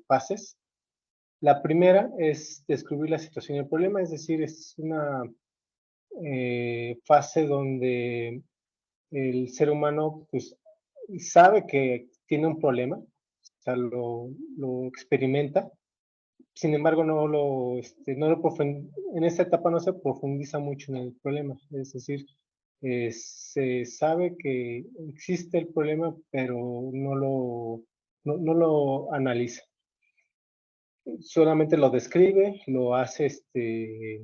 fases. La primera es descubrir la situación y el problema, es decir, es una fase donde el ser humano pues sabe que tiene un problema, o sea, lo experimenta, sin embargo en esta etapa no se profundiza mucho en el problema, es decir, se sabe que existe el problema, pero no lo analiza. Solamente lo describe, lo hace de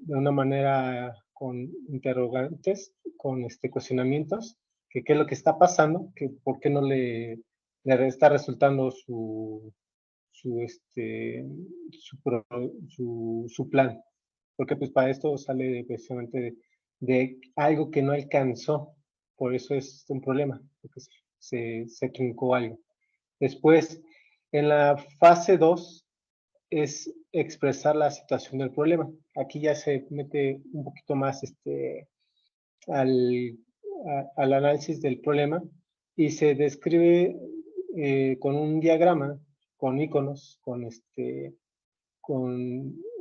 una manera con interrogantes, con cuestionamientos, que qué es lo que está pasando, que por qué no le está resultando su plan. Porque pues para esto sale precisamente de algo que no alcanzó, por eso es un problema, porque se truncó algo. Después, en la fase 2, es expresar la situación del problema. Aquí ya se mete un poquito más al análisis del problema y se describe con un diagrama, con iconos, con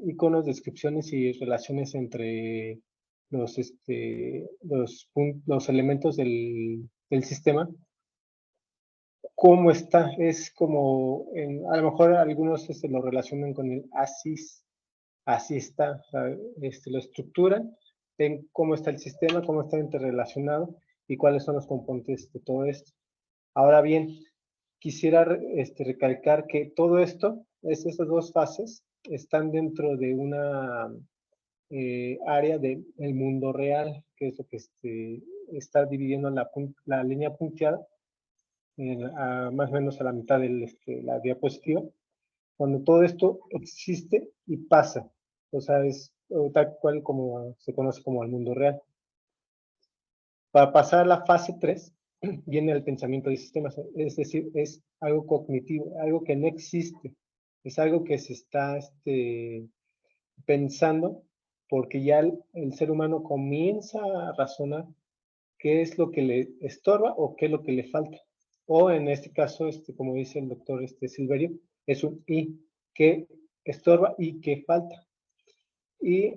iconos, descripciones y relaciones entre los elementos del sistema, cómo está. Es como, a lo mejor algunos lo relacionan con el así está, o sea, lo estructuran, ven cómo está el sistema, cómo está interrelacionado y cuáles son los componentes de todo esto. Ahora bien, quisiera recalcar que todo esto, estas dos fases, están dentro de una área del mundo real, que es lo que está dividiendo la línea punteada, más o menos a la mitad de la diapositiva, cuando todo esto existe y pasa. O sea, es tal cual como se conoce como el mundo real. Para pasar a la fase 3, viene el pensamiento de sistemas, es decir, es algo cognitivo, algo que no existe, es algo que se está pensando, porque ya el ser humano comienza a razonar qué es lo que le estorba o qué es lo que le falta. O en este caso, como dice el doctor Silverio, es un y, que estorba y que falta. Y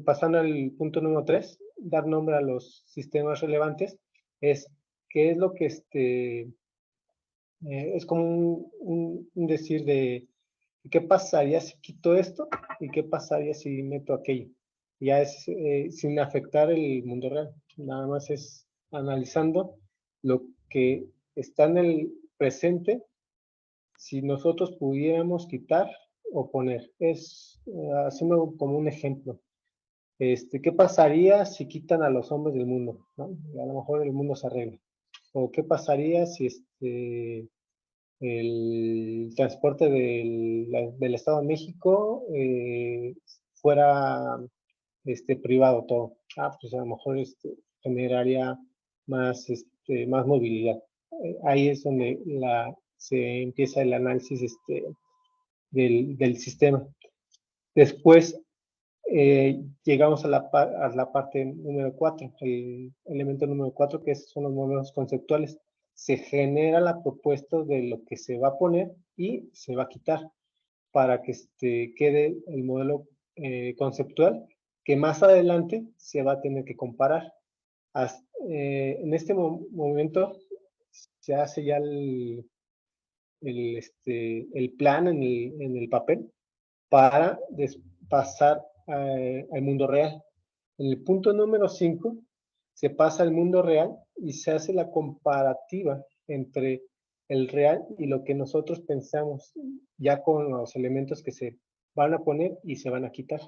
pasando al punto número 3, dar nombre a los sistemas relevantes, es qué es lo que es como un decir de qué pasaría si quito esto y qué pasaría si meto aquello. Ya es sin afectar el mundo real, nada más es analizando lo que está en el presente, si nosotros pudiéramos quitar o poner. Es haciendo como un ejemplo. ¿Qué pasaría si quitan a los hombres del mundo? ¿No? A lo mejor el mundo se arregla. O qué pasaría si el transporte del Estado de México fuera privado todo. Pues a lo mejor generaría más movilidad. Ahí es donde se empieza el análisis del sistema. Después llegamos a la parte número 4, el elemento número 4, que son los modelos conceptuales. Se genera la propuesta de lo que se va a poner y se va a quitar para que quede el modelo conceptual que más adelante se va a tener que comparar. En este momento se hace ya el plan en el papel para pasar al mundo real. En el punto número 5 se pasa al mundo real y se hace la comparativa entre el real y lo que nosotros pensamos, ya con los elementos que se van a poner y se van a quitar.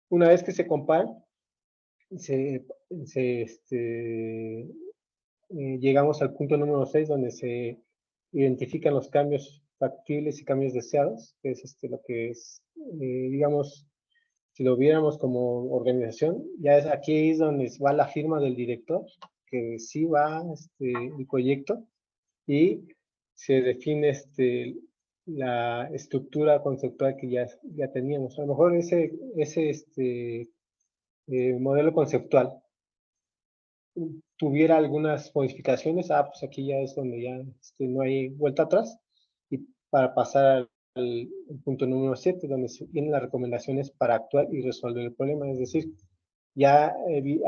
Una vez que se comparan, llegamos al punto número 6, donde se identifican los cambios factibles y cambios deseados, que es lo que es, digamos, si lo viéramos como organización, ya es aquí es donde va la firma del director, que sí va el proyecto, y se define la estructura conceptual que ya teníamos. A lo mejor ese modelo conceptual tuviera algunas modificaciones, pues aquí ya es donde ya no hay vuelta atrás, y para pasar al punto número 7, donde vienen las recomendaciones para actuar y resolver el problema, es decir, ya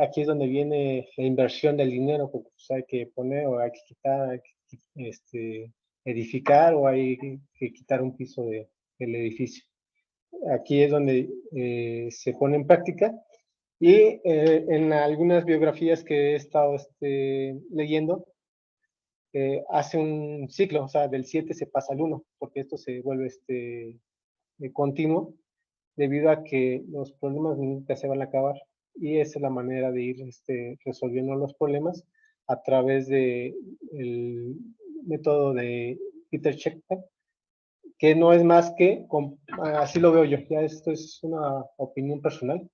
aquí es donde viene la inversión del dinero, porque pues, hay que poner o hay que quitar, hay que edificar o hay que quitar un piso del edificio. Aquí es donde se pone en práctica. Y en algunas biografías que he estado leyendo, hace un ciclo, o sea, del 7 se pasa al 1, porque esto se vuelve continuo, debido a que los problemas nunca se van a acabar. Y esa es la manera de ir resolviendo los problemas a través del método de Peter Checker, que no es más que, así lo veo yo, ya esto es una opinión personal,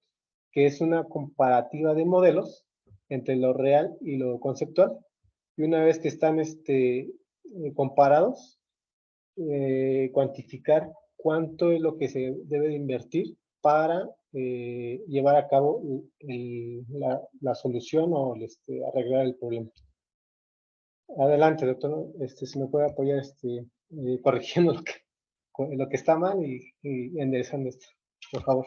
que es una comparativa de modelos entre lo real y lo conceptual. Y una vez que están comparados, cuantificar cuánto es lo que se debe de invertir para llevar a cabo la solución o arreglar el problema. Adelante, doctor, si me puede apoyar corrigiendo lo que está mal y enderezando esto, por favor.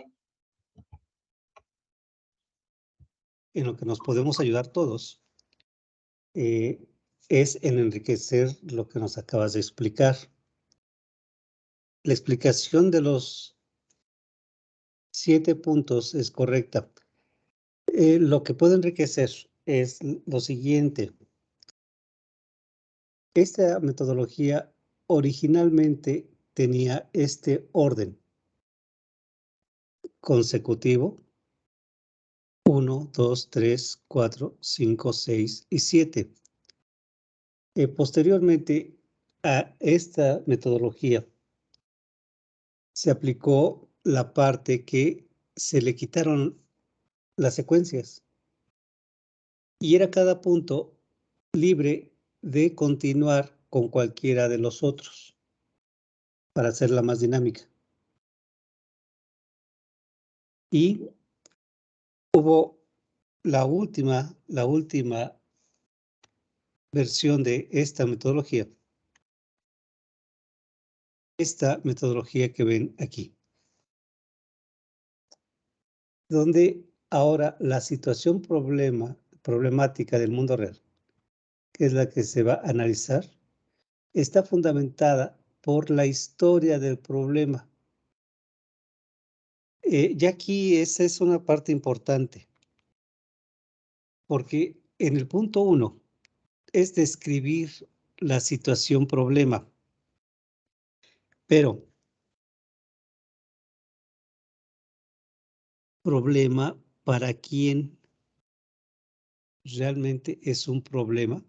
en lo que nos podemos ayudar todos es en enriquecer lo que nos acabas de explicar. La explicación de los 7 puntos es correcta. Lo que puede enriquecer es lo siguiente. Esta metodología originalmente tenía este orden consecutivo: 1, 2, 3, 4, 5, 6 y 7. Posteriormente a esta metodología se aplicó la parte que se le quitaron las secuencias y era cada punto libre de continuar con cualquiera de los otros para hacerla más dinámica. Y hubo la última versión de esta metodología que ven aquí, donde ahora la situación problemática del mundo real, que es la que se va a analizar, está fundamentada por la historia del problema. Ya aquí esa es una parte importante, porque en el punto 1 es describir la situación problema, pero problema para quién realmente es un problema.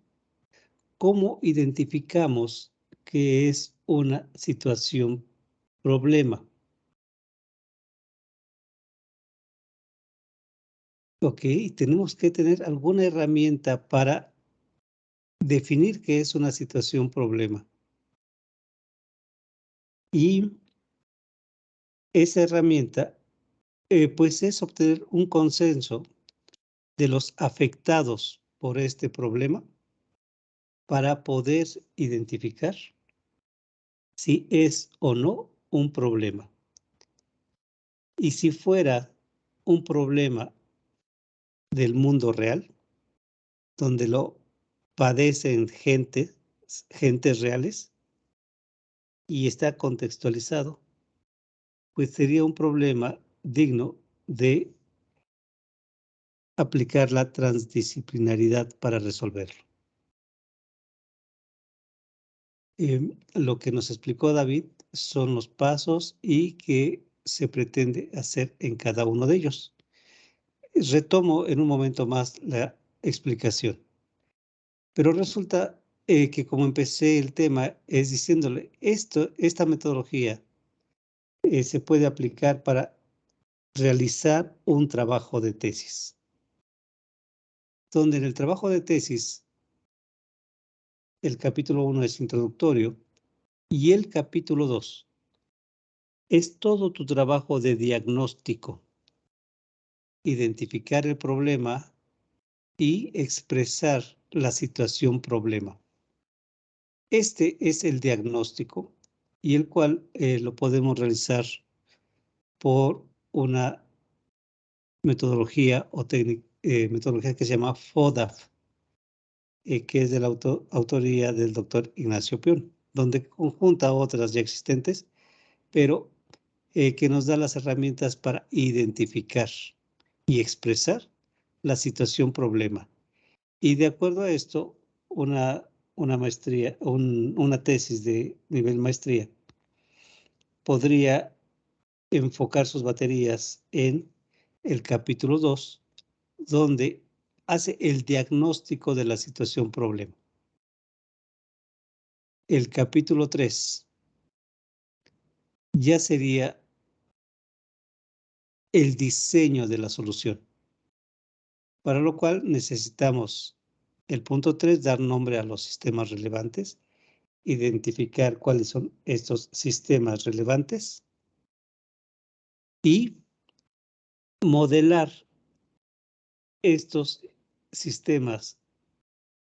¿Cómo identificamos que es una situación problema? Ok, tenemos que tener alguna herramienta para definir qué es una situación problema. Y esa herramienta, pues es obtener un consenso de los afectados por este problema para poder identificar si es o no un problema. Y si fuera un problema del mundo real, donde lo padecen gentes reales y está contextualizado, pues sería un problema digno de aplicar la transdisciplinaridad para resolverlo. Lo que nos explicó David son los pasos y qué se pretende hacer en cada uno de ellos. Retomo en un momento más la explicación. Pero resulta que como empecé el tema es diciéndole, esta metodología se puede aplicar para realizar un trabajo de tesis, donde en el trabajo de tesis el capítulo 1 es introductorio y el capítulo 2 es todo tu trabajo de diagnóstico, identificar el problema y expresar la situación problema. Este es el diagnóstico y el cual lo podemos realizar por una metodología o metodología que se llama FODAF, que es de la autoría del doctor Ignacio Pion, donde conjunta otras ya existentes, pero que nos da las herramientas para identificar y expresar la situación problema. Y de acuerdo a esto, una maestría, una tesis de nivel maestría podría enfocar sus baterías en el capítulo 2, donde hace el diagnóstico de la situación problema. El capítulo 3 ya sería el diseño de la solución, para lo cual necesitamos el punto 3, dar nombre a los sistemas relevantes, identificar cuáles son estos sistemas relevantes y modelar estos sistemas,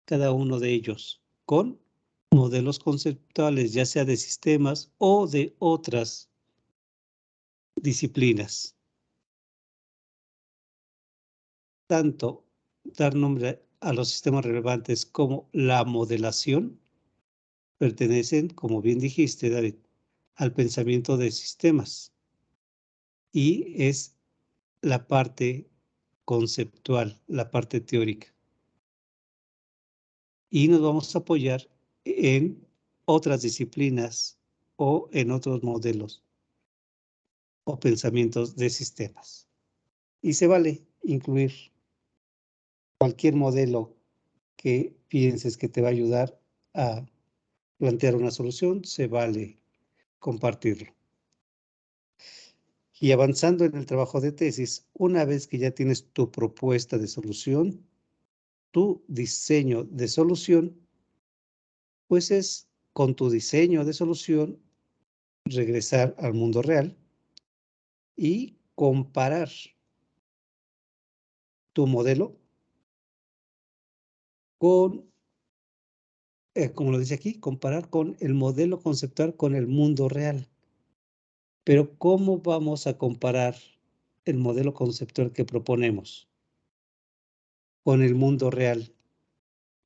cada uno de ellos, con modelos conceptuales, ya sea de sistemas o de otras disciplinas. tanto dar nombre a los sistemas relevantes como la modelación pertenecen, como bien dijiste, David, al pensamiento de sistemas y es la parte conceptual, la parte teórica. Y nos vamos a apoyar en otras disciplinas o en otros modelos o pensamientos de sistemas. Y se vale incluir cualquier modelo que pienses que te va a ayudar a plantear una solución, se vale compartirlo. Y avanzando en el trabajo de tesis, una vez que ya tienes tu propuesta de solución, tu diseño de solución, pues es con tu diseño de solución regresar al mundo real y comparar tu modelo con, como lo dice aquí, comparar con el modelo conceptual con el mundo real. Pero ¿cómo vamos a comparar el modelo conceptual que proponemos con el mundo real?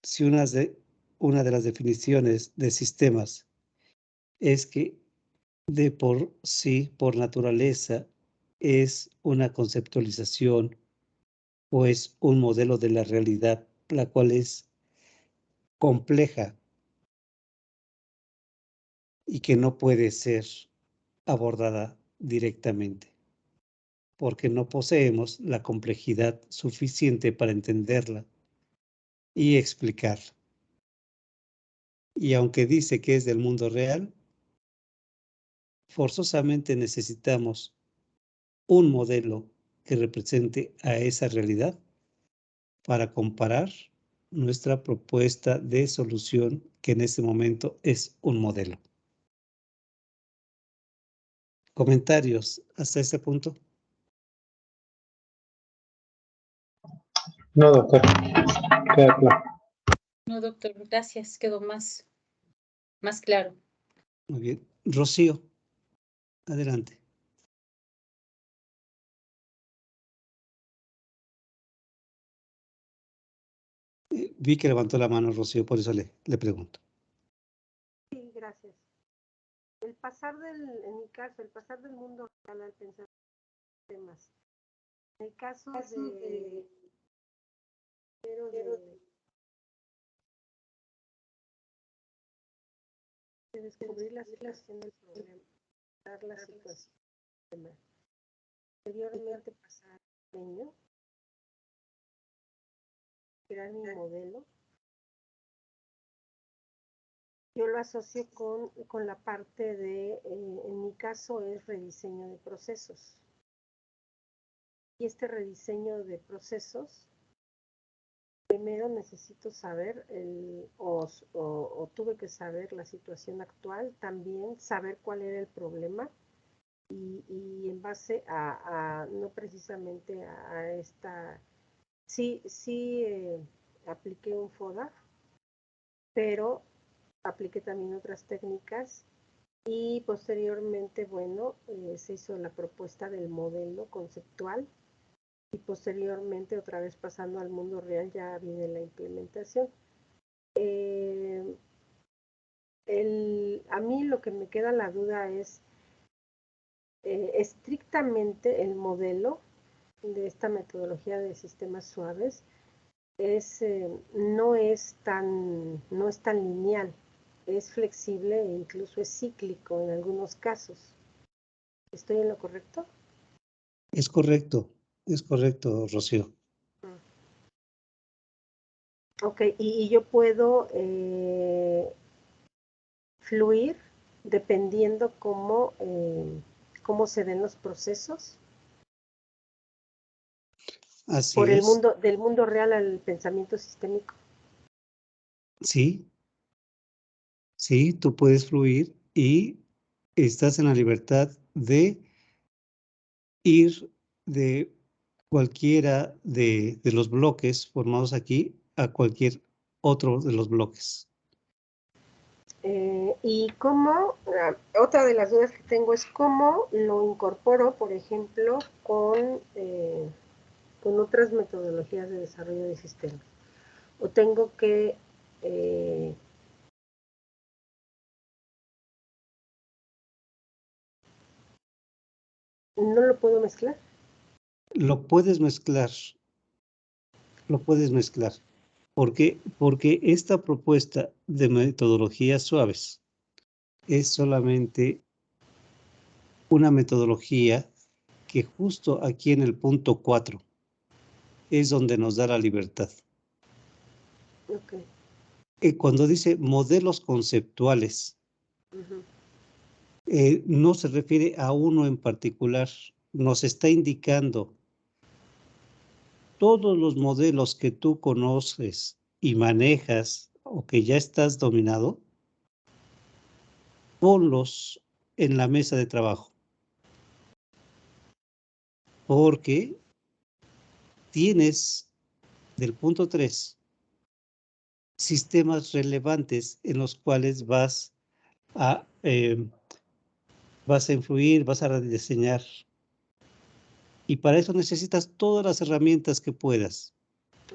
Si una de las definiciones de sistemas es que de por sí, por naturaleza, es una conceptualización o es un modelo de la realidad, la cual es compleja y que no puede ser abordada directamente, porque no poseemos la complejidad suficiente para entenderla y explicarla. Y aunque dice que es del mundo real, forzosamente necesitamos un modelo que represente a esa realidad para comparar nuestra propuesta de solución, que en este momento es un modelo. ¿Comentarios hasta este punto? No, doctor. Queda claro. No, doctor, gracias, quedó más claro. Muy bien. Rocío, adelante. Vi que levantó la mano Rocío, por eso le pregunto. Sí, gracias. En mi caso, el pasar del mundo real al pensar en temas. En el caso de descubrir la situación del problema, dar la situación del problema. Posteriormente pasar al diseño, crear mi modelo. Yo lo asocio con la parte de, en mi caso, es rediseño de procesos. Y este rediseño de procesos, primero necesito saber, o tuve que saber la situación actual, también saber cuál era el problema y en base a no precisamente a esta, sí apliqué un FODA, pero apliqué también otras técnicas y posteriormente, bueno, se hizo la propuesta del modelo conceptual y posteriormente, otra vez pasando al mundo real, ya viene la implementación. A mí lo que me queda la duda es estrictamente el modelo de esta metodología de sistemas suaves no es tan lineal, es flexible e incluso es cíclico en algunos casos. ¿Estoy en lo correcto? Es correcto, Rocío. Ok, y yo puedo fluir dependiendo cómo se den los procesos. Así por es. Del mundo real al pensamiento sistémico. Sí, tú puedes fluir y estás en la libertad de ir de cualquiera de los bloques formados aquí a cualquier otro de los bloques. Y cómo, otra de las dudas que tengo es cómo lo incorporo, por ejemplo, con con otras metodologías de desarrollo de sistemas? ¿O tengo que no lo puedo mezclar? Lo puedes mezclar. Lo puedes mezclar. ¿Por qué? Porque esta propuesta de metodologías suaves es solamente una metodología que justo aquí en el punto 4 es donde nos da la libertad. Okay. Cuando dice modelos conceptuales, no se refiere a uno en particular, nos está indicando todos los modelos que tú conoces y manejas o que ya estás dominado, ponlos en la mesa de trabajo. Porque tienes del punto 3 sistemas relevantes en los cuales vas a influir, vas a rediseñar. Y para eso necesitas todas las herramientas que puedas.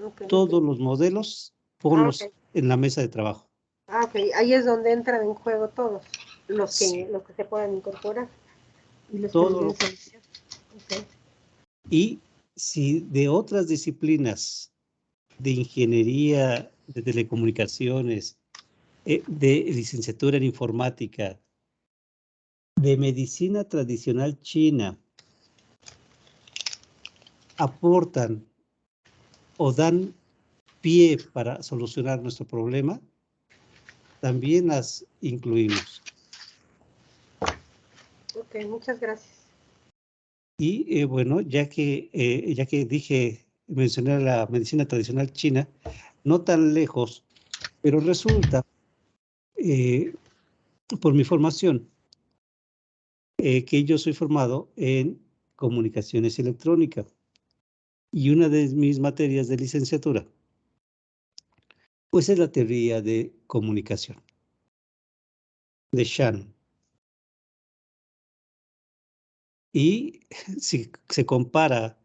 Okay, todos los modelos, ponlos en la mesa de trabajo. Ok, ahí es donde entran en juego todos los que, Sí. los que se puedan incorporar. Y los Todo que okay. Y si de otras disciplinas de ingeniería, de telecomunicaciones, de licenciatura en informática, de medicina tradicional china, aportan o dan pie para solucionar nuestro problema, también las incluimos. Ok, muchas gracias. Y bueno, ya que mencioné la medicina tradicional china, no tan lejos, pero resulta, por mi formación, que yo soy formado en comunicaciones electrónicas y una de mis materias de licenciatura, pues es la teoría de comunicación, de Shannon. Y si se compara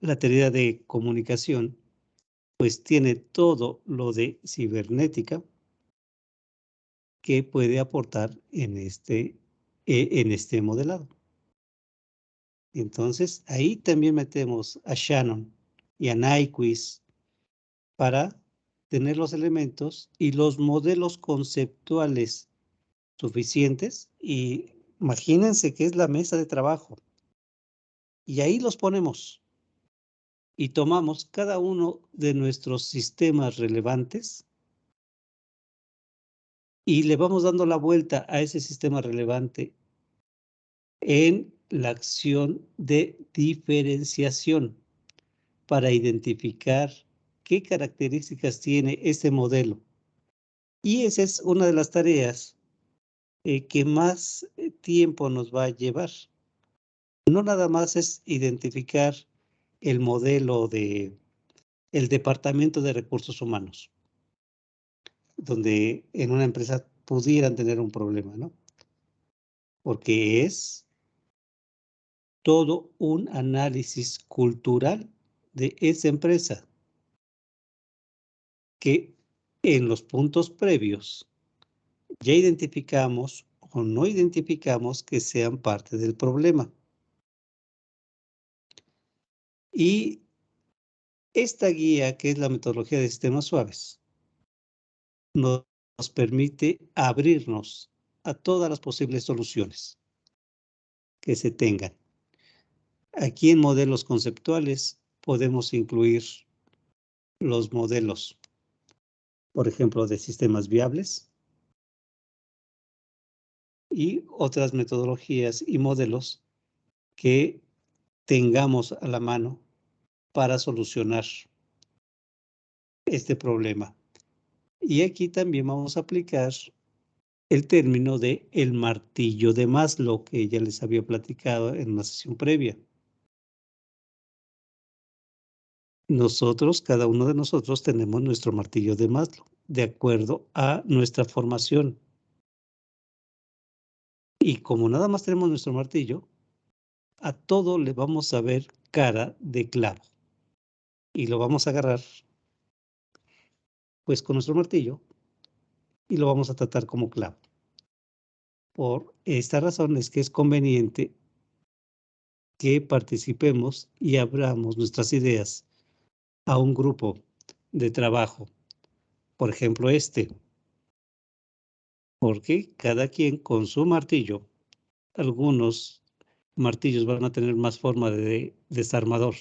la teoría de comunicación, pues tiene todo lo de cibernética que puede aportar en este modelado. Entonces, ahí también metemos a Shannon y a Nyquist para tener los elementos y los modelos conceptuales suficientes. Y imagínense que es la mesa de trabajo. Y ahí los ponemos. Y tomamos cada uno de nuestros sistemas relevantes y le vamos dando la vuelta a ese sistema relevante en la acción de diferenciación para identificar qué características tiene ese modelo. Y esa es una de las tareas que más tiempo nos va a llevar. No nada más es identificar el modelo del Departamento de Recursos Humanos, donde en una empresa pudieran tener un problema, ¿no? Porque es todo un análisis cultural de esa empresa que en los puntos previos ya identificamos o no identificamos que sean parte del problema. Y esta guía, que es la metodología de sistemas suaves, nos permite abrirnos a todas las posibles soluciones que se tengan. Aquí en modelos conceptuales podemos incluir los modelos, por ejemplo, de sistemas viables y otras metodologías y modelos que tengamos a la mano para solucionar este problema. Y aquí también vamos a aplicar el término de el martillo de Maslow, que ya les había platicado en una sesión previa. Cada uno de nosotros tenemos nuestro martillo de Maslow, de acuerdo a nuestra formación. Y como nada más tenemos nuestro martillo, a todo le vamos a ver cara de clavo. y lo vamos a agarrar pues con nuestro martillo y lo vamos a tratar como clavo. Por esta razón es que es conveniente que participemos y abramos nuestras ideas a un grupo de trabajo. Por ejemplo, porque cada quien con su martillo, algunos martillos van a tener más forma de desarmador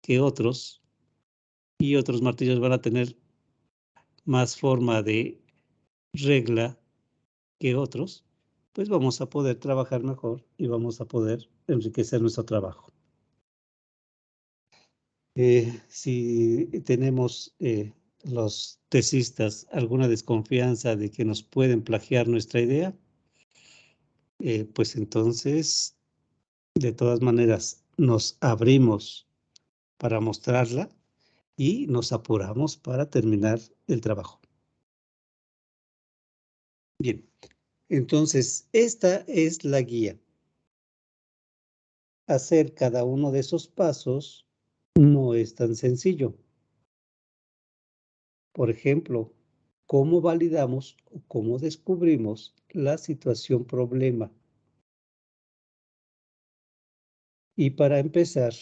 que otros, y otros martillos van a tener más forma de regla que otros, pues vamos a poder trabajar mejor y vamos a poder enriquecer nuestro trabajo. Si tenemos los tesistas alguna desconfianza de que nos pueden plagiar nuestra idea, pues entonces, de todas maneras, nos abrimos para mostrarla y nos apuramos para terminar el trabajo. Bien, entonces, esta es la guía. Hacer cada uno de esos pasos no es tan sencillo. Por ejemplo, ¿cómo validamos o cómo descubrimos la situación problema? Y para empezar,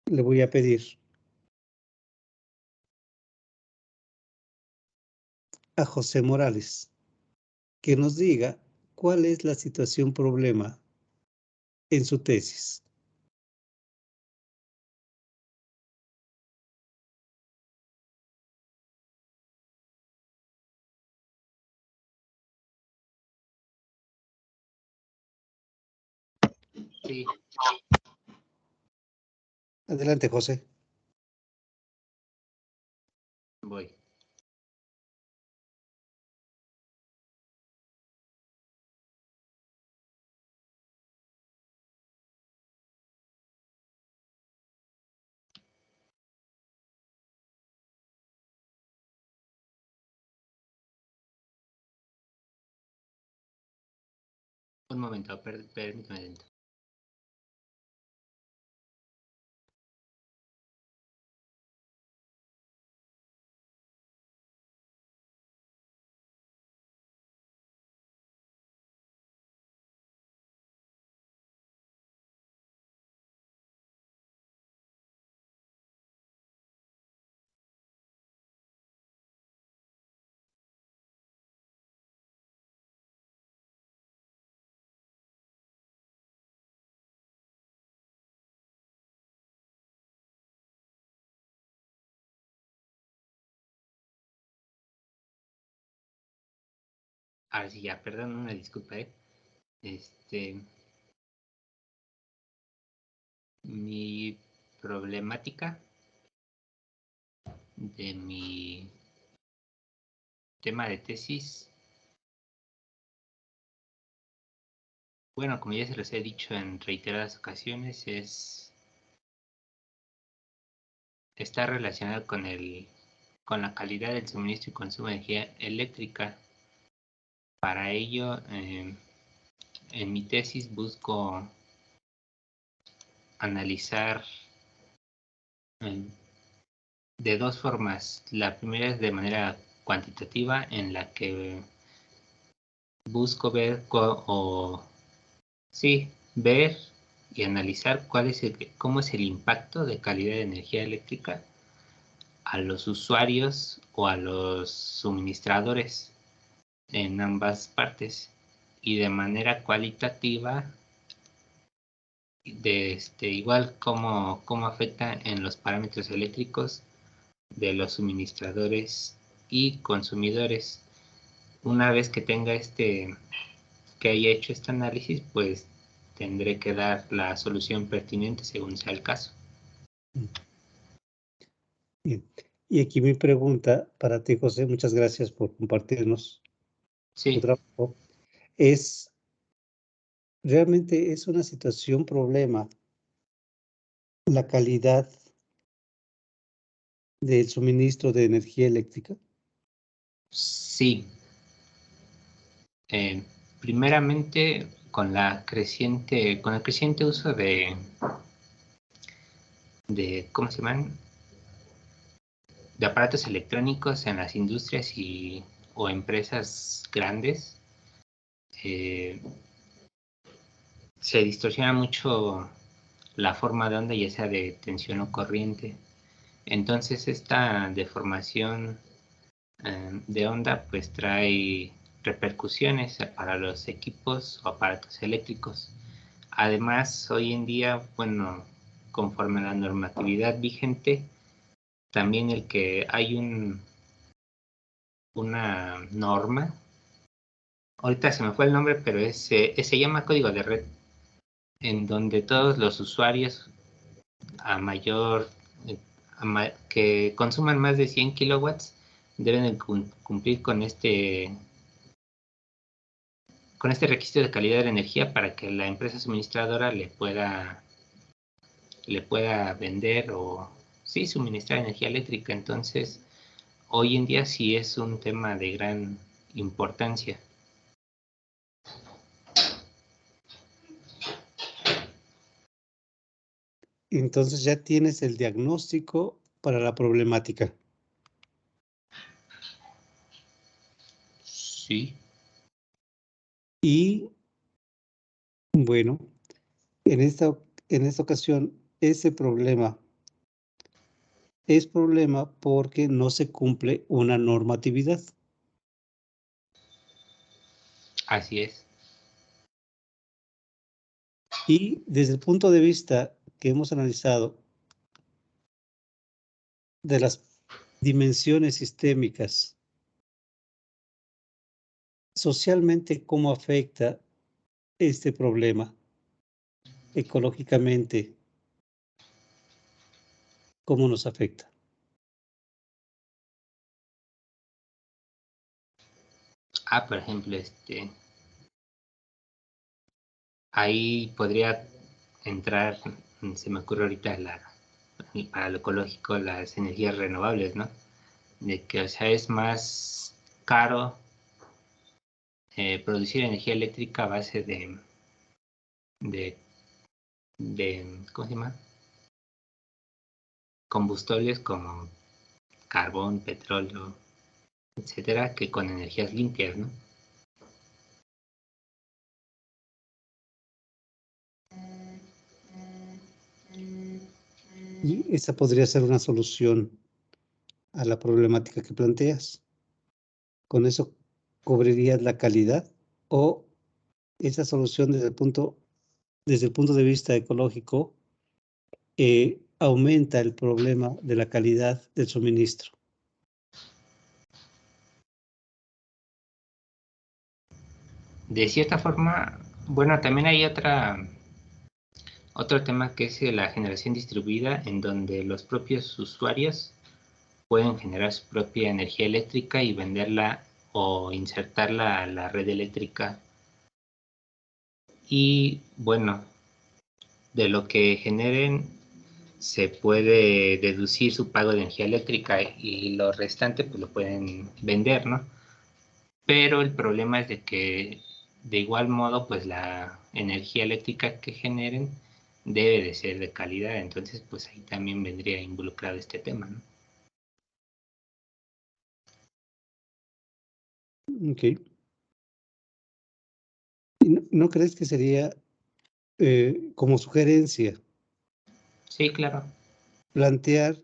le voy a pedir a José Morales que nos diga cuál es la situación problema en su tesis. Sí, Adelante, José. voy. Un momento, permítame dentro. Ahora sí, ya, perdón, una disculpa, mi problemática de mi tema de tesis, bueno, como ya se los he dicho en reiteradas ocasiones, está relacionado con la calidad del suministro y consumo de energía eléctrica. Para ello, en mi tesis busco analizar de dos formas. La primera es de manera cuantitativa, en la que busco ver ver y analizar cómo es el impacto de calidad de energía eléctrica a los usuarios o a los suministradores en ambas partes, y de manera cualitativa igual cómo afecta en los parámetros eléctricos de los suministradores y consumidores. Una vez que tenga que haya hecho este análisis, pues tendré que dar la solución pertinente según sea el caso. Bien. Y aquí mi pregunta para ti, José, muchas gracias por compartirnos tu trabajo. ¿Realmente es una situación problema la calidad del suministro de energía eléctrica? Sí. Primeramente, con el creciente uso de ¿cómo se llaman? aparatos electrónicos en las industrias o empresas grandes, se distorsiona mucho la forma de onda, ya sea de tensión o corriente. Entonces esta deformación de onda pues trae repercusiones para los equipos o aparatos eléctricos. Además, hoy en día, bueno, conforme a la normatividad vigente, también el que hay una norma, ahorita se me fue el nombre, pero se llama código de red, en donde todos los usuarios que consuman más de 100 kilowatts deben de cumplir con este requisito de calidad de la energía para que la empresa suministradora le pueda vender o sí suministrar energía eléctrica. Entonces, hoy en día sí es un tema de gran importancia. Entonces ya tienes el diagnóstico para la problemática. Sí. Y bueno, en esta ocasión, ese problema es problema porque no se cumple una normatividad. Así es. Y desde el punto de vista que hemos analizado de las dimensiones sistémicas, socialmente, ¿cómo afecta este problema? Ecológicamente, ¿cómo nos afecta? Por ejemplo, ahí podría entrar, se me ocurre ahorita para lo ecológico, las energías renovables, ¿no? De que, o sea, es más caro producir energía eléctrica a base de, ¿cómo se llama? Combustibles como carbón, petróleo, etcétera, que con energías limpias, ¿no? Y esa podría ser una solución a la problemática que planteas. ¿Con eso cubrirías la calidad o esa solución desde el punto de vista ecológico aumenta el problema de la calidad del suministro? De cierta forma, bueno, también hay otro tema que es la generación distribuida, en donde los propios usuarios pueden generar su propia energía eléctrica y venderla o insertarla a la red eléctrica. Y bueno, de lo que generen se puede deducir su pago de energía eléctrica y lo restante pues lo pueden vender, ¿no? Pero el problema es de que de igual modo pues la energía eléctrica que generen debe de ser de calidad, entonces pues ahí también vendría involucrado este tema, ¿no? Ok. ¿No crees que sería como sugerencia Sí, claro. plantear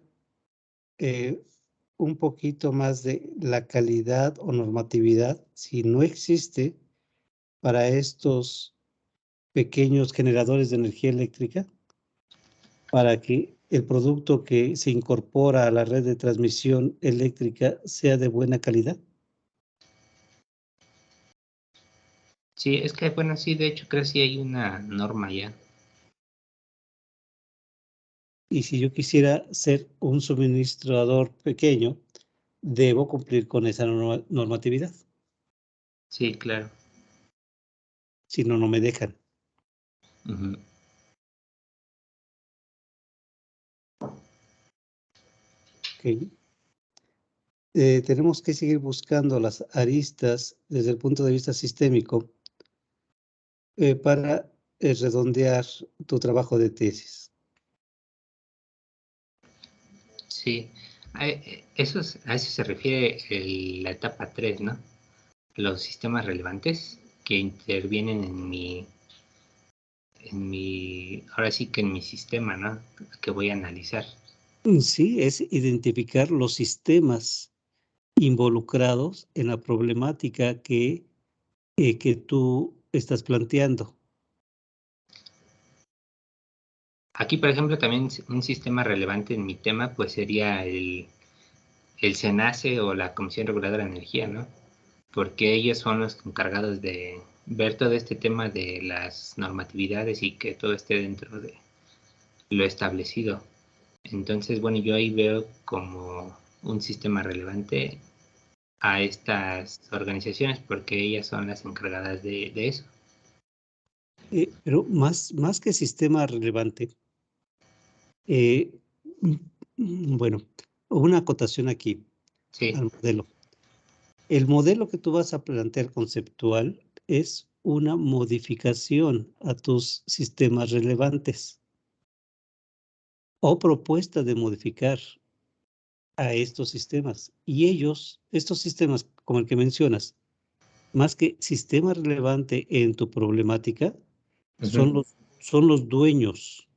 un poquito más de la calidad o normatividad si no existe para estos pequeños generadores de energía eléctrica, para que el producto que se incorpora a la red de transmisión eléctrica sea de buena calidad? Sí, es que bueno, sí, de hecho creo que sí hay una norma ya. Y si yo quisiera ser un suministrador pequeño, debo cumplir con esa normatividad. Sí, claro. Si no, no me dejan. Uh-huh. Okay. Tenemos que seguir buscando las aristas desde el punto de vista sistémico para redondear tu trabajo de tesis. Sí, a eso se refiere la etapa 3, ¿no? Los sistemas relevantes que intervienen ahora sí que en mi sistema, ¿no? Que voy a analizar. Sí, es identificar los sistemas involucrados en la problemática que tú estás planteando. Aquí, por ejemplo, también un sistema relevante en mi tema, pues sería el SENACE o la Comisión Reguladora de Energía, ¿no? Porque ellos son los encargados de ver todo este tema de las normatividades y que todo esté dentro de lo establecido. Entonces, bueno, yo ahí veo como un sistema relevante a estas organizaciones porque ellas son las encargadas de eso. Pero más que sistema relevante, bueno, una acotación aquí Sí. al modelo. El modelo que tú vas a plantear conceptual es una modificación a tus sistemas relevantes o propuesta de modificar a estos sistemas. Y estos sistemas, como el que mencionas, más que sistema relevante en tu problemática, son los dueños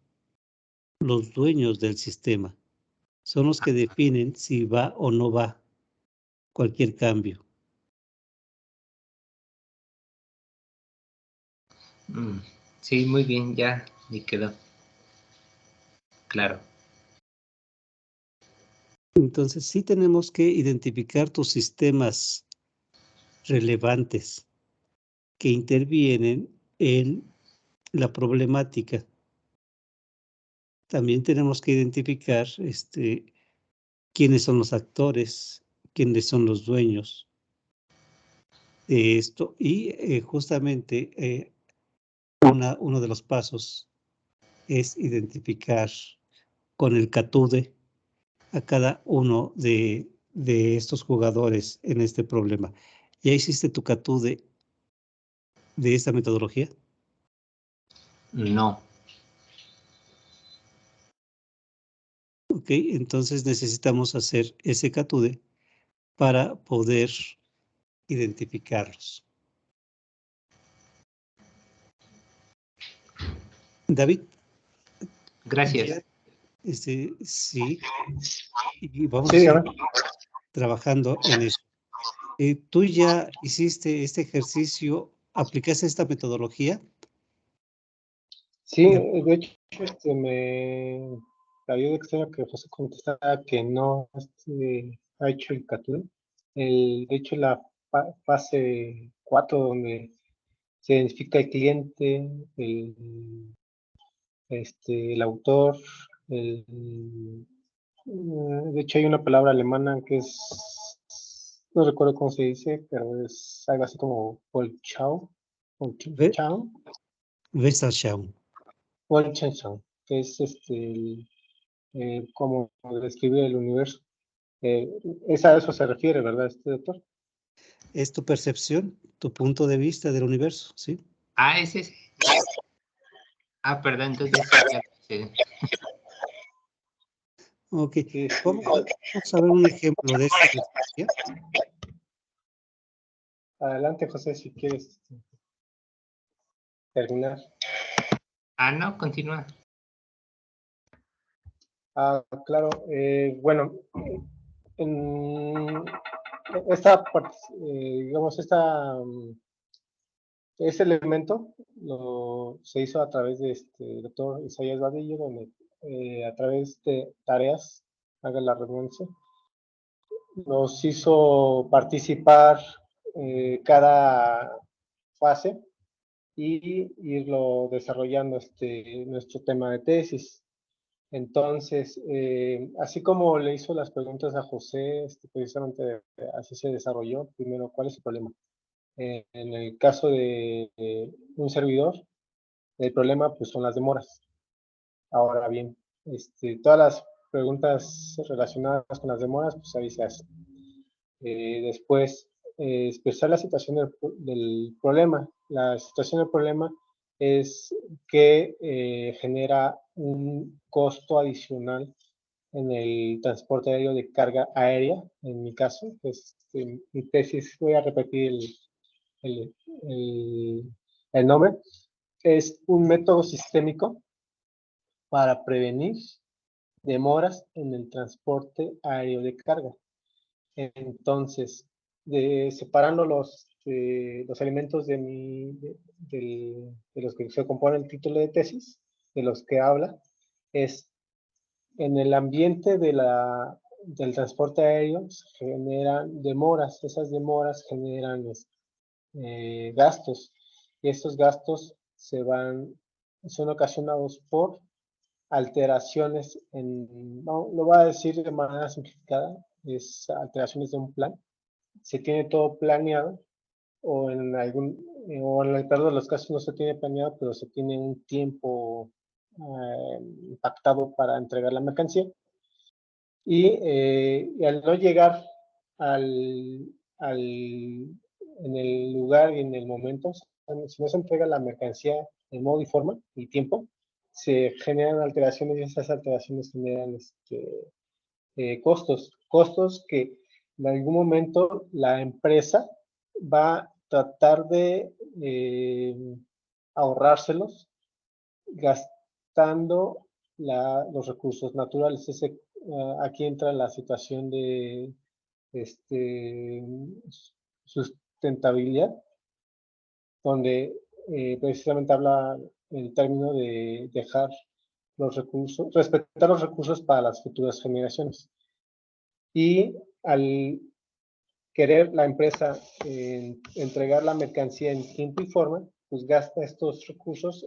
del sistema. Son los que definen si va o no va cualquier cambio. Sí, muy bien, ya quedó claro. Entonces, sí tenemos que identificar tus sistemas relevantes que intervienen en la problemática. También tenemos que identificar quiénes son los actores, quiénes son los dueños de esto. Y justamente uno de los pasos es identificar con el CATUDE a cada uno de estos jugadores en este problema. ¿Ya hiciste tu CATUDE de esta metodología? No. Ok, entonces necesitamos hacer ese CATUDE para poder identificarlos. David. Gracias. Sí, y vamos Sí, a seguir trabajando en eso. ¿Tú ya hiciste este ejercicio, aplicaste esta metodología? Sí, de hecho, me había extraño que José contestara que no ha hecho el CATUDE. De hecho, la fase 4, donde se identifica el cliente, el autor, de hecho hay una palabra alemana que no recuerdo cómo se dice, pero es algo así como Volchau, Westerschau. Wolfenschau, que es como describir el universo. Es a eso se refiere, ¿verdad, doctor? Es tu percepción, tu punto de vista del universo, ¿sí? Es ese. Perdón, entonces sí. Ok, vamos a ver un ejemplo de esta metodología. Adelante, José, si quieres terminar. No, continúa. Claro. Bueno, en esta parte, digamos, este elemento se hizo a través de doctor Isaías Vadillo, donde a través de tareas, haga la redundancia, nos hizo participar cada fase y irlo desarrollando nuestro tema de tesis. Entonces, así como le hizo las preguntas a José, precisamente así se desarrolló. Primero, ¿cuál es el problema? En el caso de un servidor, el problema pues son las demoras. Ahora bien, todas las preguntas relacionadas con las demoras, pues ahí se hacen. Después, expresar la situación del problema. La situación del problema es que genera un costo adicional en el transporte aéreo de carga aérea, en mi caso, pues mi tesis, voy a repetir el nombre, es un método sistémico para prevenir demoras en el transporte aéreo de carga. Entonces, separando los elementos de los que se compone el título de tesis, de los que habla, es en el ambiente del transporte aéreo se generan demoras. Esas demoras generan gastos, y estos gastos son ocasionados por alteraciones no, lo voy a decir de manera simplificada, es alteraciones de un plan. Se tiene todo planeado, o en el peor de los casos no se tiene planeado, pero se tiene un tiempo pactado para entregar la mercancía. Y al no llegar en el lugar y en el momento, si no se entrega la mercancía en modo y forma y tiempo, se generan alteraciones, y esas alteraciones generan costos que en algún momento la empresa va a tratar de ahorrárselos gastando los recursos naturales. Aquí entra la situación de sustentabilidad, donde precisamente habla el término de dejar los recursos, respetar los recursos para las futuras generaciones. Y al querer la empresa entregar la mercancía en tiempo y forma, pues gasta estos recursos,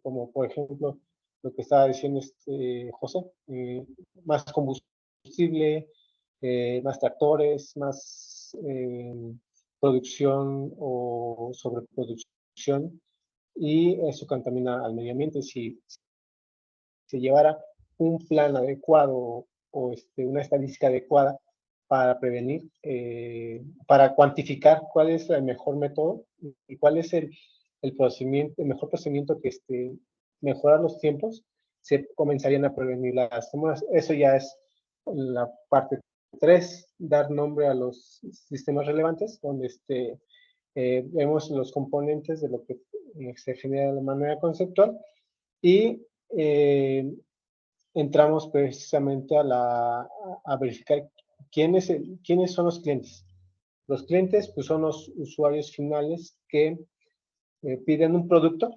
como por ejemplo lo que estaba diciendo José, más combustible, más tractores, más producción o sobreproducción, y eso contamina al medio ambiente. Si se llevara un plan adecuado o una estadística adecuada para prevenir, para cuantificar cuál es el mejor método y cuál es el mejor procedimiento que mejorar los tiempos, se comenzarían a prevenir las demoras. Eso ya es la parte 3, dar nombre a los sistemas relevantes, donde vemos los componentes de lo que se genera de manera conceptual, y entramos precisamente a verificar quiénes son los clientes. Los clientes pues, son los usuarios finales que piden un producto.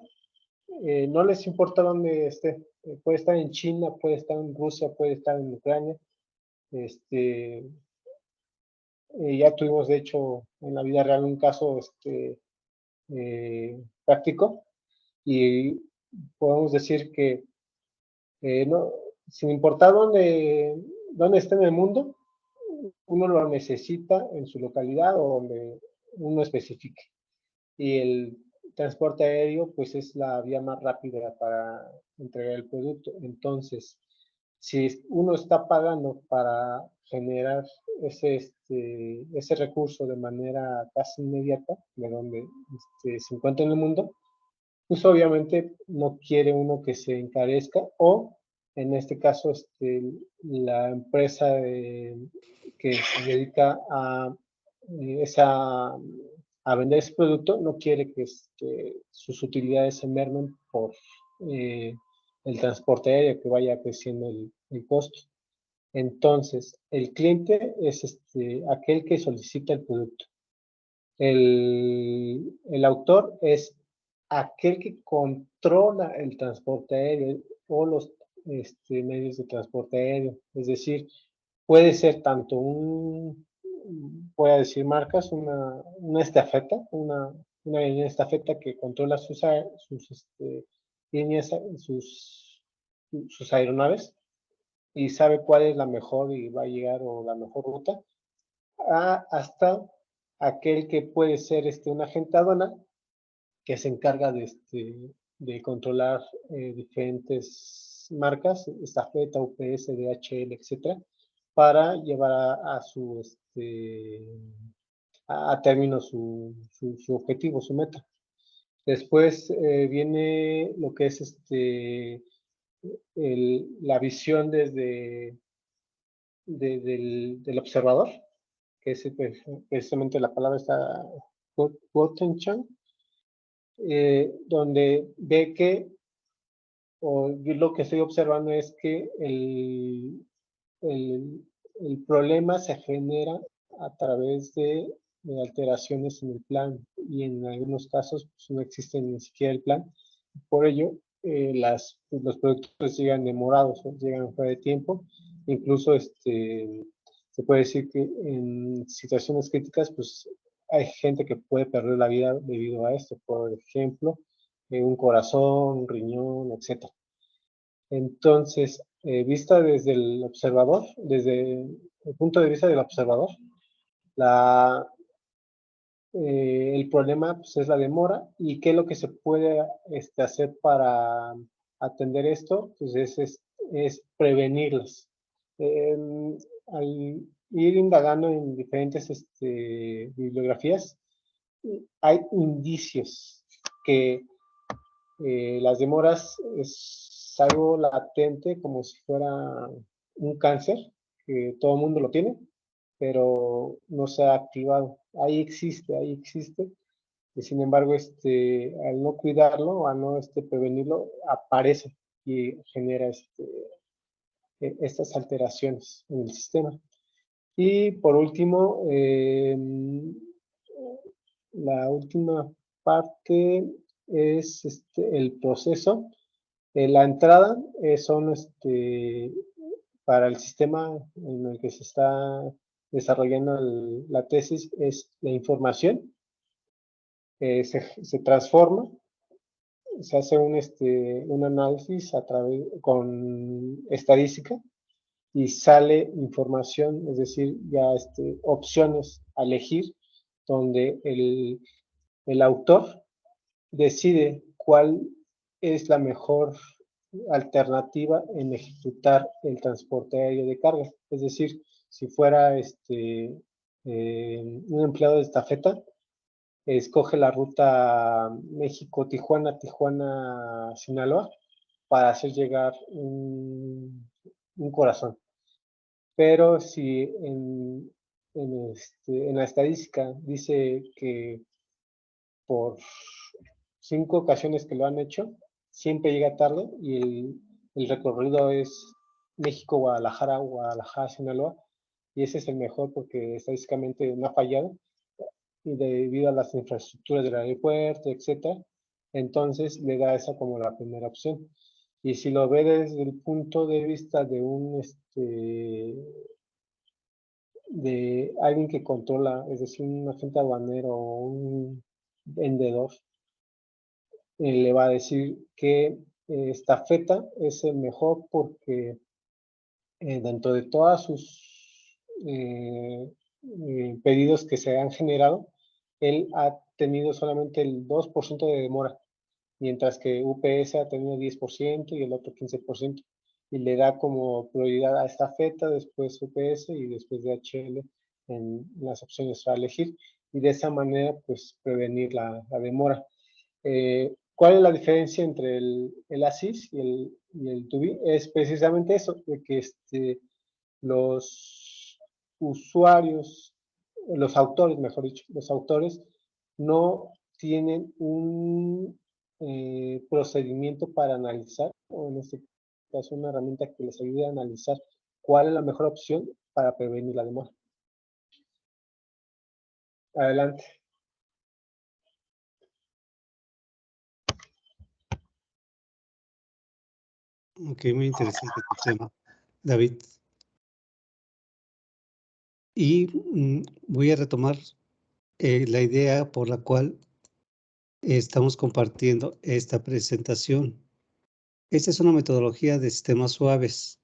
No les importa dónde esté. Puede estar en China, puede estar en Rusia, puede estar en Ucrania. Ya tuvimos, de hecho, en la vida real un caso práctico, y podemos decir que no, sin importar dónde esté en el mundo, uno lo necesita en su localidad o donde uno especifique. Y el transporte aéreo, pues es la vía más rápida para entregar el producto. Entonces, si uno está pagando para generar ese recurso de manera casi inmediata, de donde se encuentra en el mundo, pues obviamente no quiere uno que se encarezca, o en este caso la empresa que se dedica a vender ese producto no quiere que sus utilidades se mermen por el transporte aéreo, que vaya creciendo el costo. Entonces, el cliente es aquel que solicita el producto. El autor es aquel que controla el transporte aéreo o los medios de transporte aéreo. Es decir, puede ser tanto voy a decir marcas, una estafeta, una estafeta que controla sus líneas, sus aeronaves, y sabe cuál es la mejor y va a llegar, o la mejor ruta, hasta aquel que puede ser un agente aduana que se encarga de controlar diferentes marcas, estafeta, UPS, DHL, etcétera, para llevar a término su objetivo, su meta. Después viene lo que es la visión desde del observador, que es precisamente la palabra está Wotenchan, donde ve que, o lo que estoy observando es que el problema se genera a través de alteraciones en el plan, y en algunos casos pues, no existe ni siquiera el plan. Por ello, los productos llegan demorados, llegan fuera de tiempo. Incluso se puede decir que en situaciones críticas pues hay gente que puede perder la vida debido a esto. Por ejemplo, un corazón, un riñón, etc. Entonces, vista desde el observador, desde el punto de vista del observador, el problema pues, es la demora. ¿Y qué es lo que se puede hacer para atender esto? Pues es prevenirlas. Al ir indagando en diferentes bibliografías, hay indicios que las demoras es algo latente, como si fuera un cáncer, que todo el mundo lo tiene, pero no se ha activado. Ahí existe, y sin embargo, al no cuidarlo, al no prevenirlo, aparece y genera estas alteraciones en el sistema. Y por último, la última parte es el proceso. La entrada son para el sistema en el que se está desarrollando la tesis, es la información. Se transforma, se hace un análisis con estadística y sale información, es decir, ya opciones a elegir, donde el autor decide cuál es la mejor alternativa en ejecutar el transporte aéreo de carga. Es decir, si fuera un empleado de estafeta, escoge la ruta México-Tijuana, Tijuana-Sinaloa, para hacer llegar un corazón. Pero si en la estadística dice que por 5 ocasiones que lo han hecho, siempre llega tarde, y el recorrido es México-Guadalajara, Guadalajara-Sinaloa, y ese es el mejor porque estadísticamente no ha fallado, y debido a las infraestructuras del aeropuerto, etc. Entonces le da esa como la primera opción. Y si lo ve desde el punto de vista de de alguien que controla, es decir, un agente aduanero o un vendedor, le va a decir que esta feta es el mejor porque dentro de todas sus pedidos que se han generado, él ha tenido solamente el 2% de demora, mientras que UPS ha tenido 10% y el otro 15%, y le da como prioridad a esta feta, después UPS y después DHL en las opciones a elegir, y de esa manera pues prevenir la demora. ¿Cuál es la diferencia entre el ASIS y el TUBI? Es precisamente eso, de que los usuarios, los autores, mejor dicho, los autores no tienen un procedimiento para analizar, o en este caso una herramienta que les ayude a analizar cuál es la mejor opción para prevenir la demora. Adelante. Ok, muy interesante tu tema, David. Y voy a retomar la idea por la cual estamos compartiendo esta presentación. Esta es una metodología de sistemas suaves.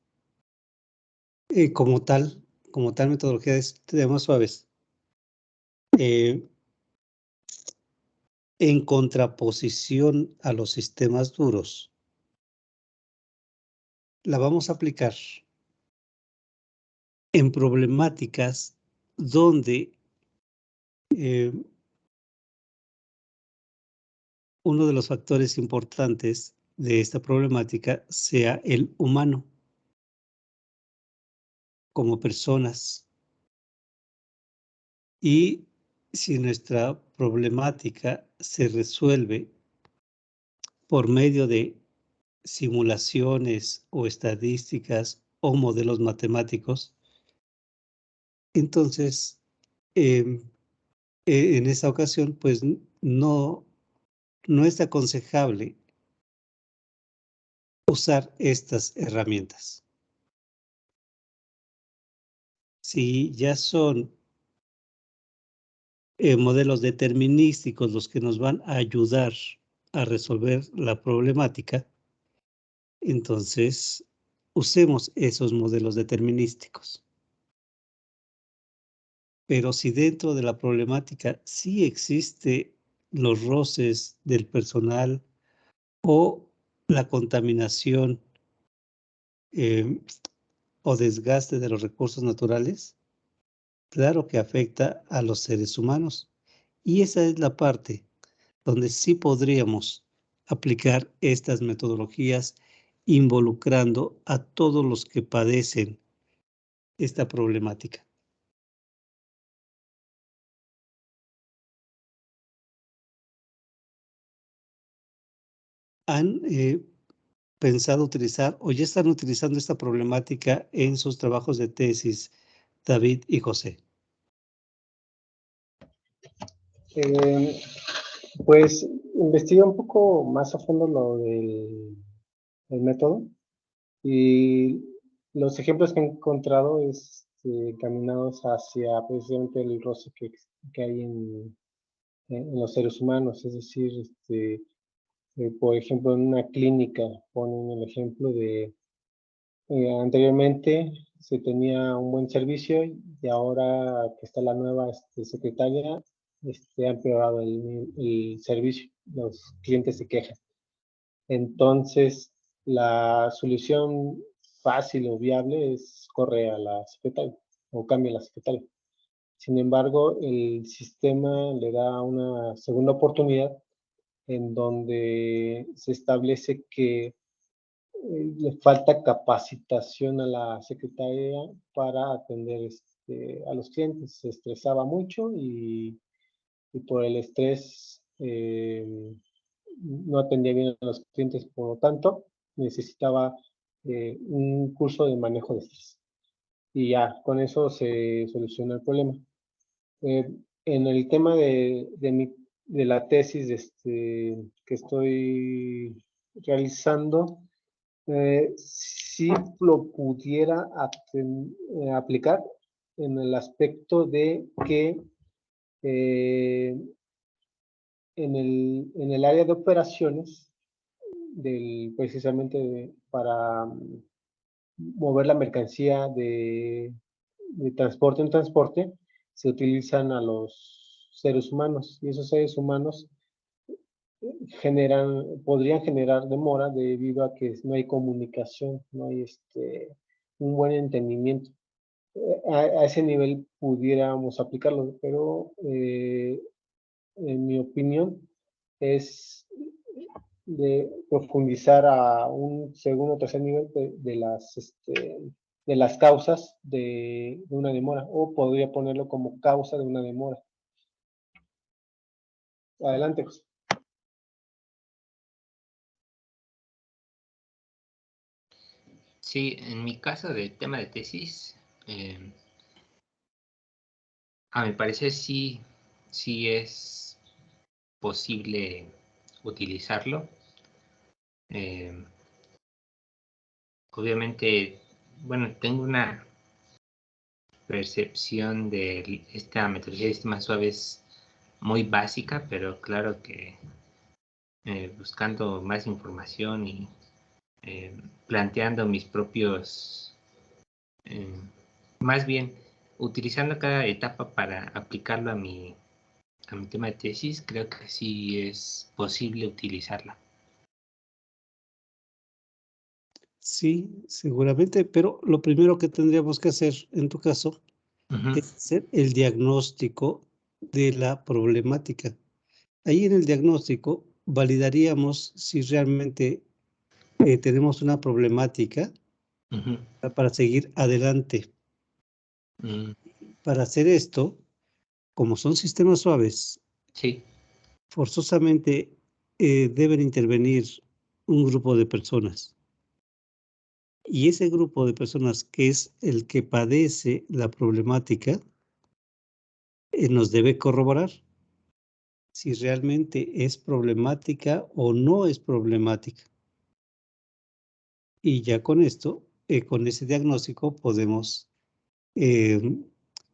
Como tal metodología de sistemas suaves, en contraposición a los sistemas duros, la vamos a aplicar en problemáticas donde uno de los factores importantes de esta problemática sea el humano, como personas. Y si nuestra problemática se resuelve por medio de simulaciones o estadísticas o modelos matemáticos, entonces en esa ocasión pues no es aconsejable usar estas herramientas. Si ya son modelos determinísticos los que nos van a ayudar a resolver la problemática, entonces usemos esos modelos determinísticos. Pero si dentro de la problemática sí existe los roces del personal o la contaminación o desgaste de los recursos naturales, claro que afecta a los seres humanos. Y esa es la parte donde sí podríamos aplicar estas metodologías involucrando a todos los que padecen esta problemática. ¿Han pensado utilizar o ya están utilizando esta problemática en sus trabajos de tesis, David y José? Pues investigué un poco más a fondo lo del método y los ejemplos que he encontrado es caminados hacia precisamente el roce que hay en los seres humanos, es decir, por ejemplo, en una clínica ponen el ejemplo de anteriormente se tenía un buen servicio y ahora que está la nueva secretaria, ha empeorado el servicio, los clientes se quejan. Entonces, la solución fácil o viable es correr a la secretaria o cambia a la secretaria. Sin embargo, el sistema le da una segunda oportunidad en donde se establece que le falta capacitación a la secretaria para atender a los clientes. Se estresaba mucho y por el estrés no atendía bien a los clientes, por lo tanto, necesitaba un curso de manejo de estrés. Y ya, con eso se soluciona el problema. En el tema de la tesis que estoy realizando, sí lo pudiera aplicar en el aspecto de que en el área de operaciones, precisamente para mover la mercancía de transporte en transporte, se utilizan a los seres humanos y esos seres humanos podrían generar demora debido a que no hay comunicación, no hay un buen entendimiento. A ese nivel pudiéramos aplicarlo, pero en mi opinión es de profundizar a un segundo o tercer nivel de las causas de una demora, o podría ponerlo como causa de una demora. Adelante, José. Sí, en mi caso del tema de tesis, a mi parecer sí es posible utilizarlo. Obviamente, bueno, tengo una percepción de esta metodología de sistemas suaves muy básica, pero claro que buscando más información y planteando mis propios, más bien utilizando cada etapa para aplicarlo a mi tema de tesis, creo que sí es posible utilizarla. Sí, seguramente, pero lo primero que tendríamos que hacer en tu caso es hacer el diagnóstico de la problemática. Ahí en el diagnóstico validaríamos si realmente tenemos una problemática para seguir adelante. Para hacer esto, como son sistemas suaves, Sí. forzosamente deben intervenir un grupo de personas. Y ese grupo de personas que es el que padece la problemática, nos debe corroborar si realmente es problemática o no es problemática. Y ya con esto, con ese diagnóstico, podemos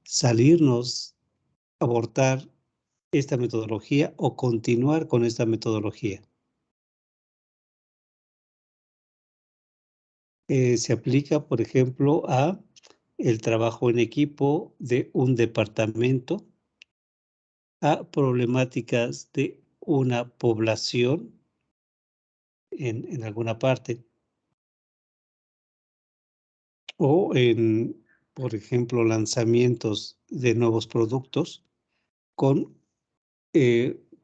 salirnos, abortar esta metodología o continuar con esta metodología. Se aplica, por ejemplo, a el trabajo en equipo de un departamento, a problemáticas de una población en alguna parte, o en, por ejemplo, lanzamientos de nuevos productos con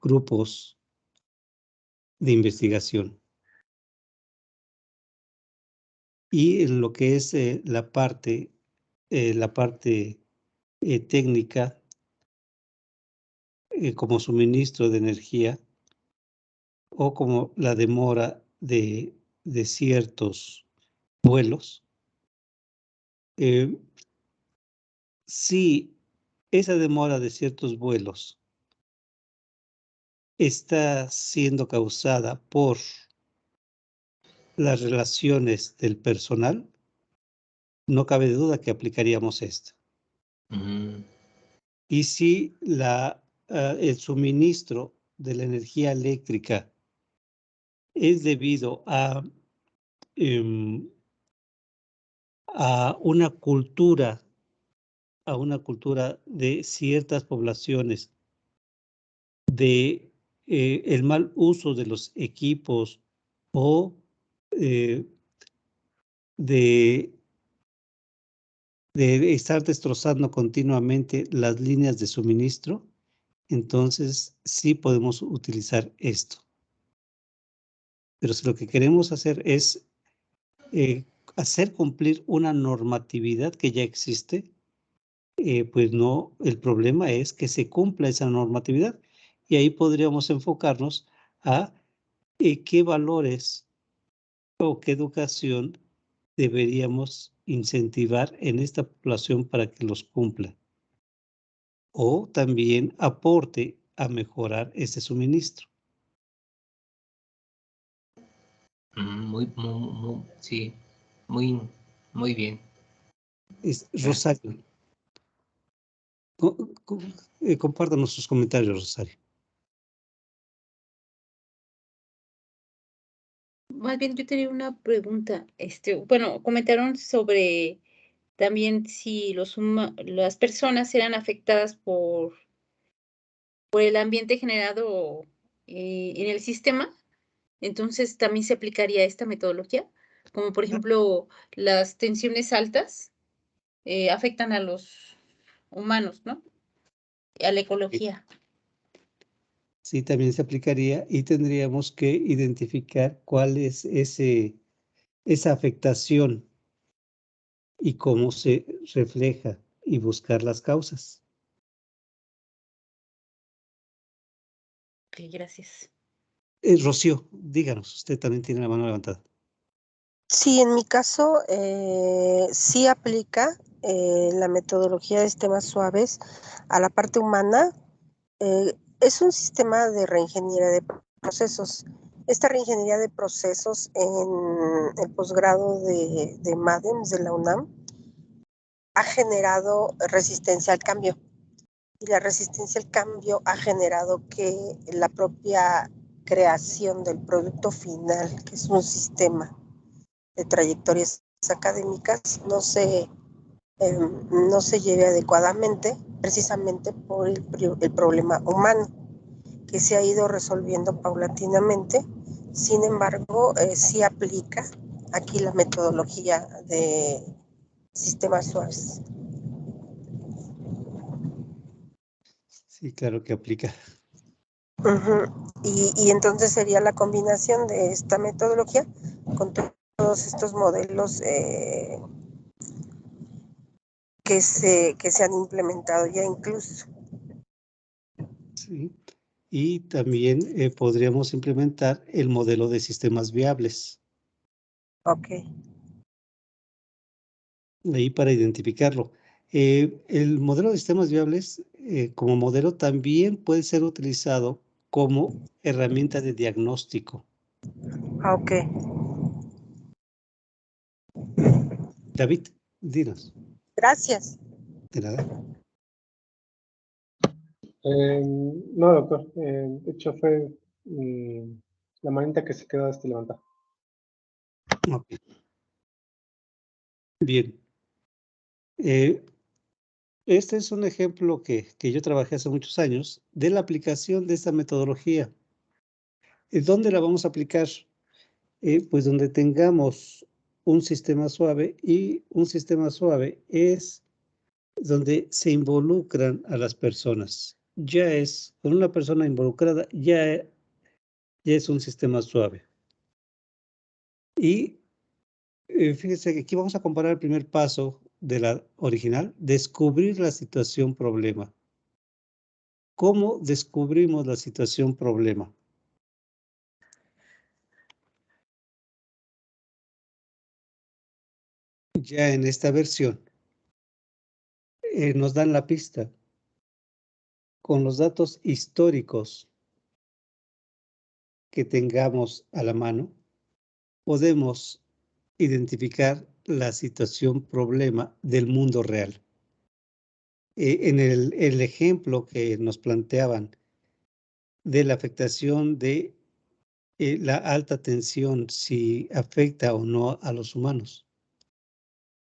grupos de investigación. Y en lo que es la parte técnica, como suministro de energía o como la demora de ciertos vuelos, si esa demora de ciertos vuelos está siendo causada por las relaciones del personal, no cabe duda que aplicaríamos esto. Y si el suministro de la energía eléctrica es debido a una cultura de ciertas poblaciones, de el mal uso de los equipos o de estar destrozando continuamente las líneas de suministro, entonces sí podemos utilizar esto. Pero si lo que queremos hacer es hacer cumplir una normatividad que ya existe, pues no, el problema es que se cumpla esa normatividad. Y ahí podríamos enfocarnos a qué valores o qué educación deberíamos incentivar en esta población para que los cumpla. O también aporte a mejorar ese suministro. Sí, muy bien. Rosario. Compártanos sus comentarios, Rosario. Más bien, yo tenía una pregunta. Bueno, comentaron sobre también si las personas eran afectadas por el ambiente generado en el sistema, entonces también se aplicaría esta metodología, como por ejemplo las tensiones altas afectan a los humanos, ¿no? A la ecología. Sí, también se aplicaría y tendríamos que identificar cuál es esa afectación y cómo se refleja y buscar las causas. Ok, gracias. Rocío, díganos, usted también tiene la mano levantada. Sí, en mi caso sí aplica la metodología de sistemas suaves a la parte humana. Es un sistema de reingeniería de procesos. Esta reingeniería de procesos en el posgrado de MADEMS de la UNAM ha generado resistencia al cambio. Y la resistencia al cambio ha generado que la propia creación del producto final, que es un sistema de trayectorias académicas, no se lleve adecuadamente, precisamente por el problema humano, que se ha ido resolviendo paulatinamente. Sin embargo, sí aplica aquí la metodología de sistemas suaves. Sí, claro que aplica. Y entonces sería la combinación de esta metodología con todos estos modelos que se han implementado ya incluso. Sí. Y también podríamos implementar el modelo de sistemas viables. Ok. Ahí para identificarlo. El modelo de sistemas viables como modelo también puede ser utilizado como herramienta de diagnóstico. Ok. David, dinos. Gracias. De nada. No, doctor. De hecho, fue la manita que se quedó levantada. Ok. Bien. Este es un ejemplo que yo trabajé hace muchos años de la aplicación de esta metodología. ¿Dónde la vamos a aplicar? Pues donde tengamos un sistema suave, y un sistema suave es donde se involucran a las personas. Ya es, con una persona involucrada, ya es un sistema suave. Y fíjense que aquí vamos a comparar el primer paso de la original, descubrir la situación problema. ¿Cómo descubrimos la situación problema? Ya en esta versión nos dan la pista con los datos históricos que tengamos a la mano. Podemos identificar la situación problema del mundo real. En el ejemplo que nos planteaban de la afectación de la alta tensión, si afecta o no a los humanos.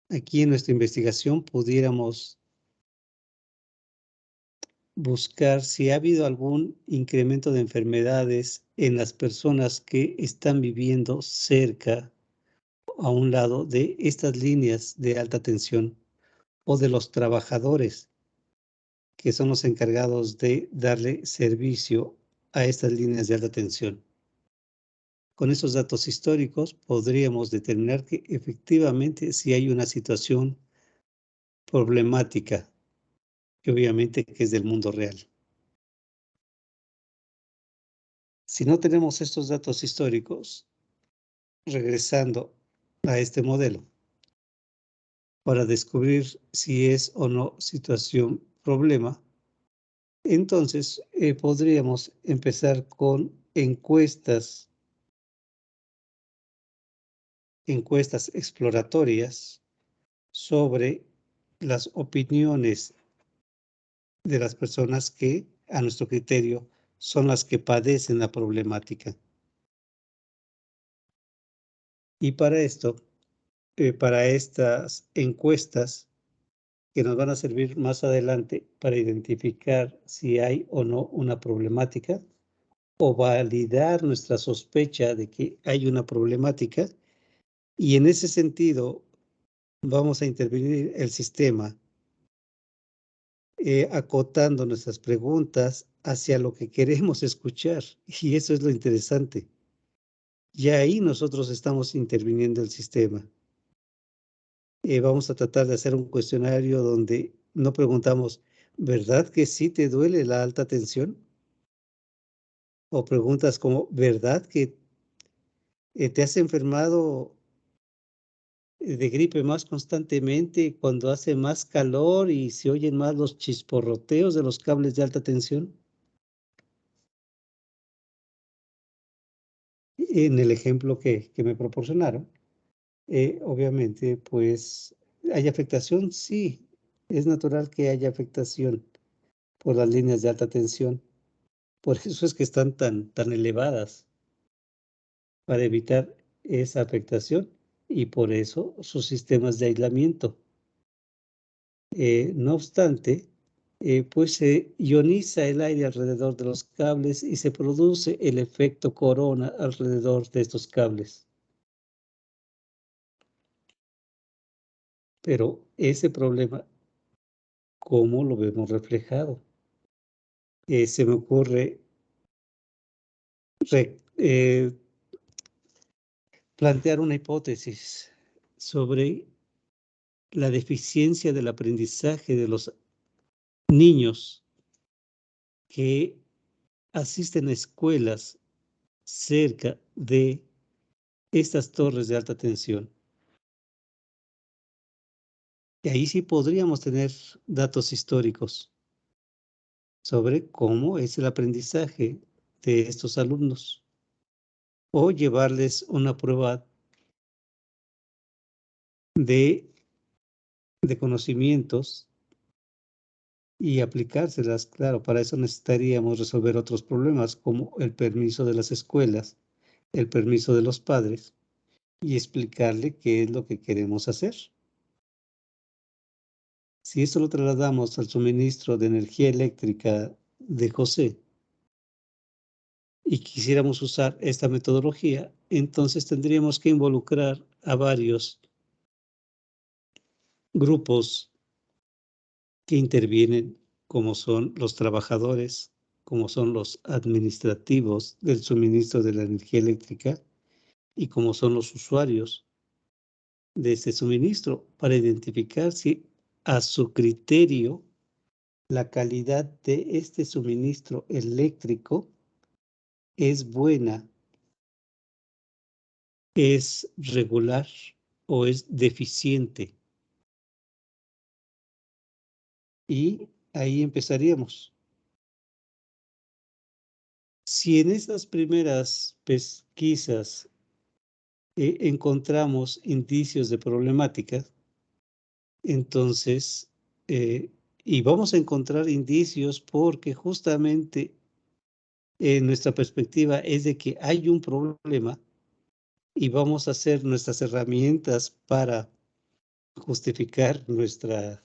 Aquí en nuestra investigación pudiéramos buscar si ha habido algún incremento de enfermedades en las personas que están viviendo cerca, a un lado de estas líneas de alta tensión, o de los trabajadores que son los encargados de darle servicio a estas líneas de alta tensión. Con esos datos históricos podríamos determinar que efectivamente si hay una situación problemática, que obviamente que es del mundo real. Si no tenemos estos datos históricos, regresando a este modelo, para descubrir si es o no situación problema, entonces podríamos empezar con encuestas exploratorias sobre las opiniones de las personas que, a nuestro criterio, son las que padecen la problemática. Y para esto, para estas encuestas que nos van a servir más adelante para identificar si hay o no una problemática, o validar nuestra sospecha de que hay una problemática, y en ese sentido vamos a intervenir el sistema acotando nuestras preguntas hacia lo que queremos escuchar, y eso es lo interesante. Y ahí nosotros estamos interviniendo el sistema. Vamos a tratar de hacer un cuestionario donde no preguntamos, ¿verdad que sí te duele la alta tensión? O preguntas como, ¿verdad que te has enfermado de gripe más constantemente cuando hace más calor y se oyen más los chisporroteos de los cables de alta tensión? En el ejemplo que me proporcionaron, obviamente, pues, ¿hay afectación? Sí, es natural que haya afectación por las líneas de alta tensión. Por eso es que están tan elevadas, para evitar esa afectación, y por eso sus sistemas de aislamiento. No obstante, pues se ioniza el aire alrededor de los cables y se produce el efecto corona alrededor de estos cables. Pero ese problema, ¿cómo lo vemos reflejado? Se me ocurre plantear una hipótesis sobre la deficiencia del aprendizaje de los niños que asisten a escuelas cerca de estas torres de alta tensión. Y ahí sí podríamos tener datos históricos sobre cómo es el aprendizaje de estos alumnos o llevarles una prueba de conocimientos y aplicárselas. Claro, para eso necesitaríamos resolver otros problemas como el permiso de las escuelas, el permiso de los padres y explicarle qué es lo que queremos hacer. Si esto lo trasladamos al suministro de energía eléctrica de José y quisiéramos usar esta metodología, entonces tendríamos que involucrar a varios grupos que intervienen, como son los trabajadores, como son los administrativos del suministro de la energía eléctrica y como son los usuarios de este suministro, para identificar si a su criterio la calidad de este suministro eléctrico es buena, es regular o es deficiente. Y ahí empezaríamos. Si en esas primeras pesquisas encontramos indicios de problemática, entonces, y vamos a encontrar indicios porque justamente nuestra perspectiva es de que hay un problema y vamos a hacer nuestras herramientas para justificar nuestro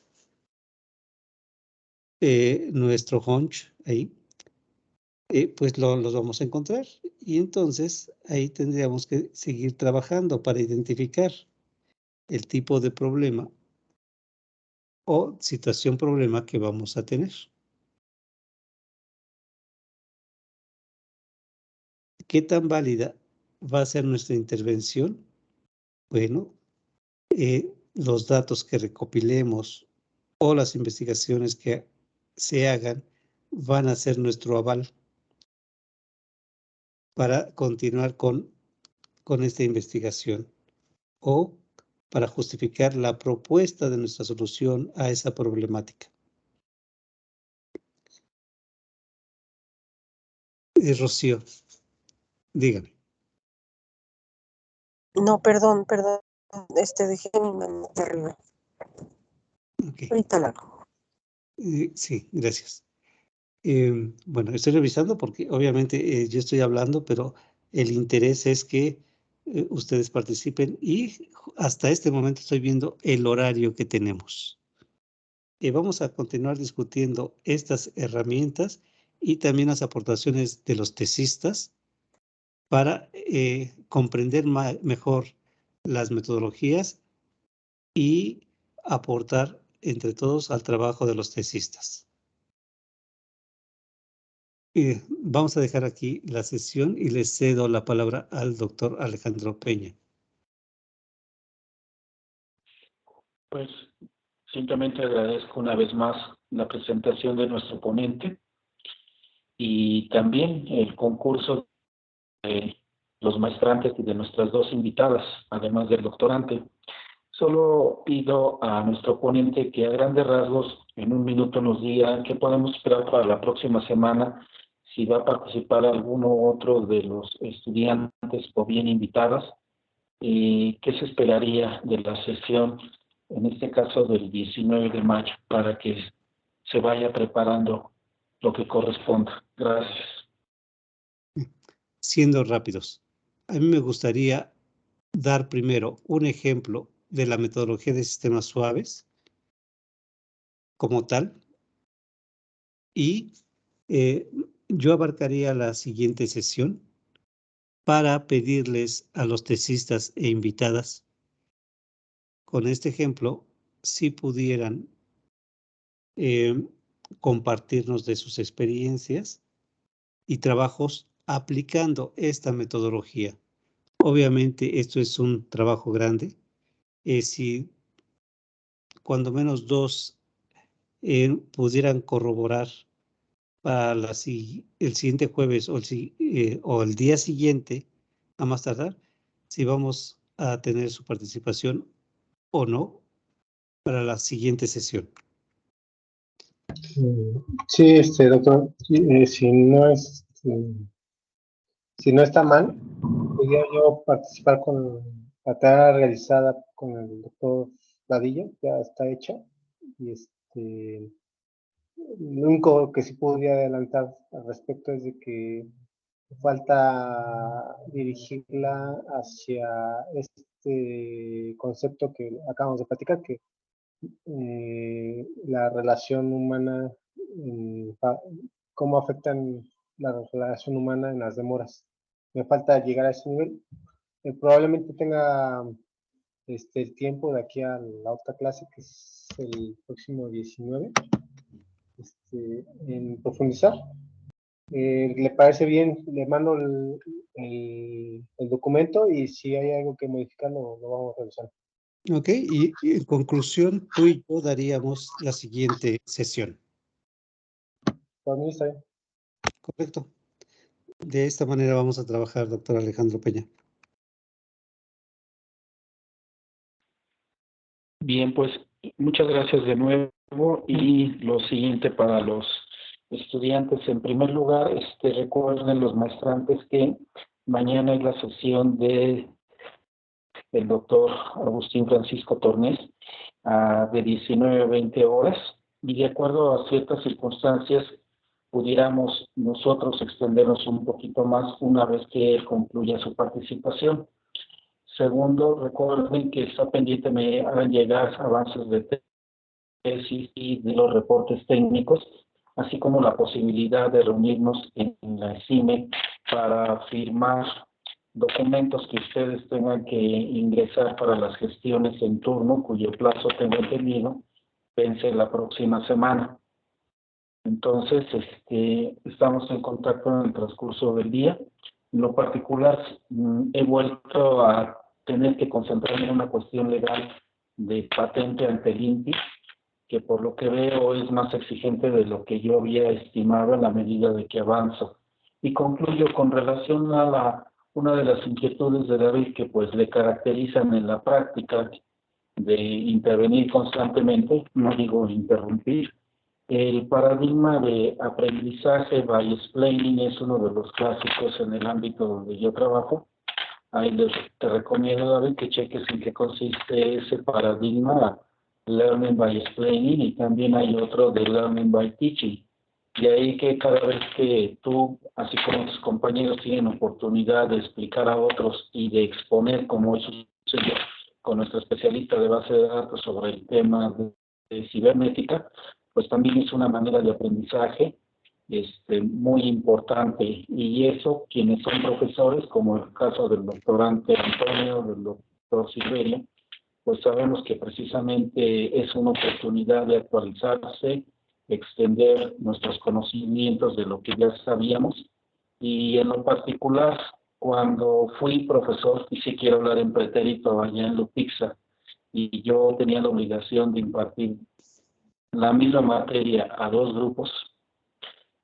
hunch ahí, pues los vamos a encontrar. Y entonces ahí tendríamos que seguir trabajando para identificar el tipo de problema o situación problema que vamos a tener. ¿Qué tan válida va a ser nuestra intervención? Bueno, los datos que recopilemos o las investigaciones que se hagan van a ser nuestro aval para continuar con esta investigación o para justificar la propuesta de nuestra solución a esa problemática. Rocío, dígame. No, perdón. Dejé mi mano de arriba. Okay. Ahorita la hago. Sí, gracias. Bueno, estoy revisando porque obviamente yo estoy hablando, pero el interés es que ustedes participen y hasta este momento estoy viendo el horario que tenemos. Vamos a continuar discutiendo estas herramientas y también las aportaciones de los tesistas para comprender mejor las metodologías y aportar entre todos al trabajo de los tesistas. Vamos a dejar aquí la sesión y le cedo la palabra al doctor Alejandro Peña. Pues simplemente agradezco una vez más la presentación de nuestro ponente y también el concurso de los maestrantes y de nuestras dos invitadas, además del doctorante. Solo pido a nuestro ponente que a grandes rasgos en un minuto nos diga qué podemos esperar para la próxima semana, si va a participar alguno u otro de los estudiantes o bien invitadas, y qué se esperaría de la sesión, en este caso del 19 de mayo, para que se vaya preparando lo que corresponda. Gracias. Siendo rápidos, a mí me gustaría dar primero un ejemplo de la metodología de sistemas suaves como tal y yo abarcaría la siguiente sesión para pedirles a los tesistas e invitadas con este ejemplo si pudieran compartirnos de sus experiencias y trabajos aplicando esta metodología. Obviamente esto es un trabajo grande. Si cuando menos 2 pudieran corroborar para el siguiente jueves o el día siguiente, a más tardar, si vamos a tener su participación o no para la siguiente sesión. Sí, doctor, si no está mal, podría yo participar la tarea realizada con el doctor Ladilla, ya está hecha, y lo único que sí podría adelantar al respecto es de que falta dirigirla hacia este concepto que acabamos de platicar, que la relación humana, cómo afectan la relación humana en las demoras. Me falta llegar a ese nivel. Probablemente tenga el tiempo de aquí a la otra clase, que es el próximo 19, en profundizar. ¿Le parece bien? Le mando el documento y si hay algo que modificar lo vamos a revisar. Ok, y en conclusión, tú y yo daríamos la siguiente sesión. Por mí está bien. Correcto. De esta manera vamos a trabajar, doctor Alejandro Peña. Bien, pues muchas gracias de nuevo y lo siguiente para los estudiantes. En primer lugar, recuerden los maestrantes que mañana es la sesión de el doctor Agustín Francisco Tornés de 19 a 20 horas y de acuerdo a ciertas circunstancias pudiéramos nosotros extendernos un poquito más una vez que él concluya su participación. Segundo, recuerden que está pendiente, me hagan llegar avances de tesis y de los reportes técnicos, así como la posibilidad de reunirnos en la CIME para firmar documentos que ustedes tengan que ingresar para las gestiones en turno, cuyo plazo tengo entendido vence la próxima semana. Entonces, estamos en contacto en el transcurso del día. En lo particular, he vuelto a tener que concentrarme en una cuestión legal de patente ante el INPI, que por lo que veo es más exigente de lo que yo había estimado en la medida de que avanzo. Y concluyo con relación a una de las inquietudes de David que pues le caracterizan en la práctica de intervenir constantemente, no digo interrumpir. El paradigma de aprendizaje by explaining es uno de los clásicos en el ámbito donde yo trabajo. Ahí te recomiendo, David, que cheques en qué consiste ese paradigma, learning by explaining, y también hay otro de learning by teaching. De ahí que cada vez que tú, así como tus compañeros, tienen oportunidad de explicar a otros y de exponer, como eso sucedió con nuestro especialista de base de datos sobre el tema de cibernética, pues también es una manera de aprendizaje muy importante. Y eso, quienes son profesores, como el caso del doctorante Antonio, del doctor Silverio, pues sabemos que precisamente es una oportunidad de actualizarse, extender nuestros conocimientos de lo que ya sabíamos. Y en lo particular, cuando fui profesor, y si quiero hablar en pretérito allá en Lupixa, y yo tenía la obligación de impartir la misma materia a 2 grupos,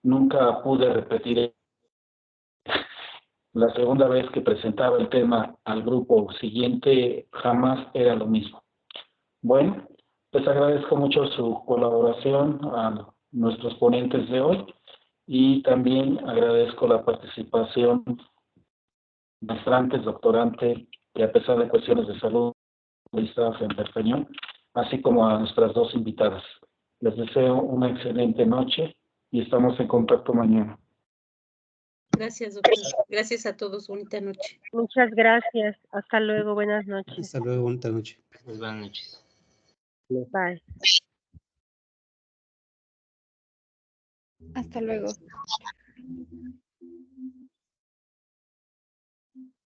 nunca pude repetir. La segunda vez que presentaba el tema al grupo siguiente, jamás era lo mismo. Bueno, les agradezco mucho su colaboración a nuestros ponentes de hoy y también agradezco la participación de maestrantes, doctorantes, que a pesar de cuestiones de salud, estaba frente al cañón, así como a nuestras 2 invitadas. Les deseo una excelente noche y estamos en contacto mañana. Gracias, doctor. Gracias a todos. Bonita noche. Muchas gracias. Hasta luego. Buenas noches. Hasta luego, bonita noche. Buenas noches. Bye. Hasta luego.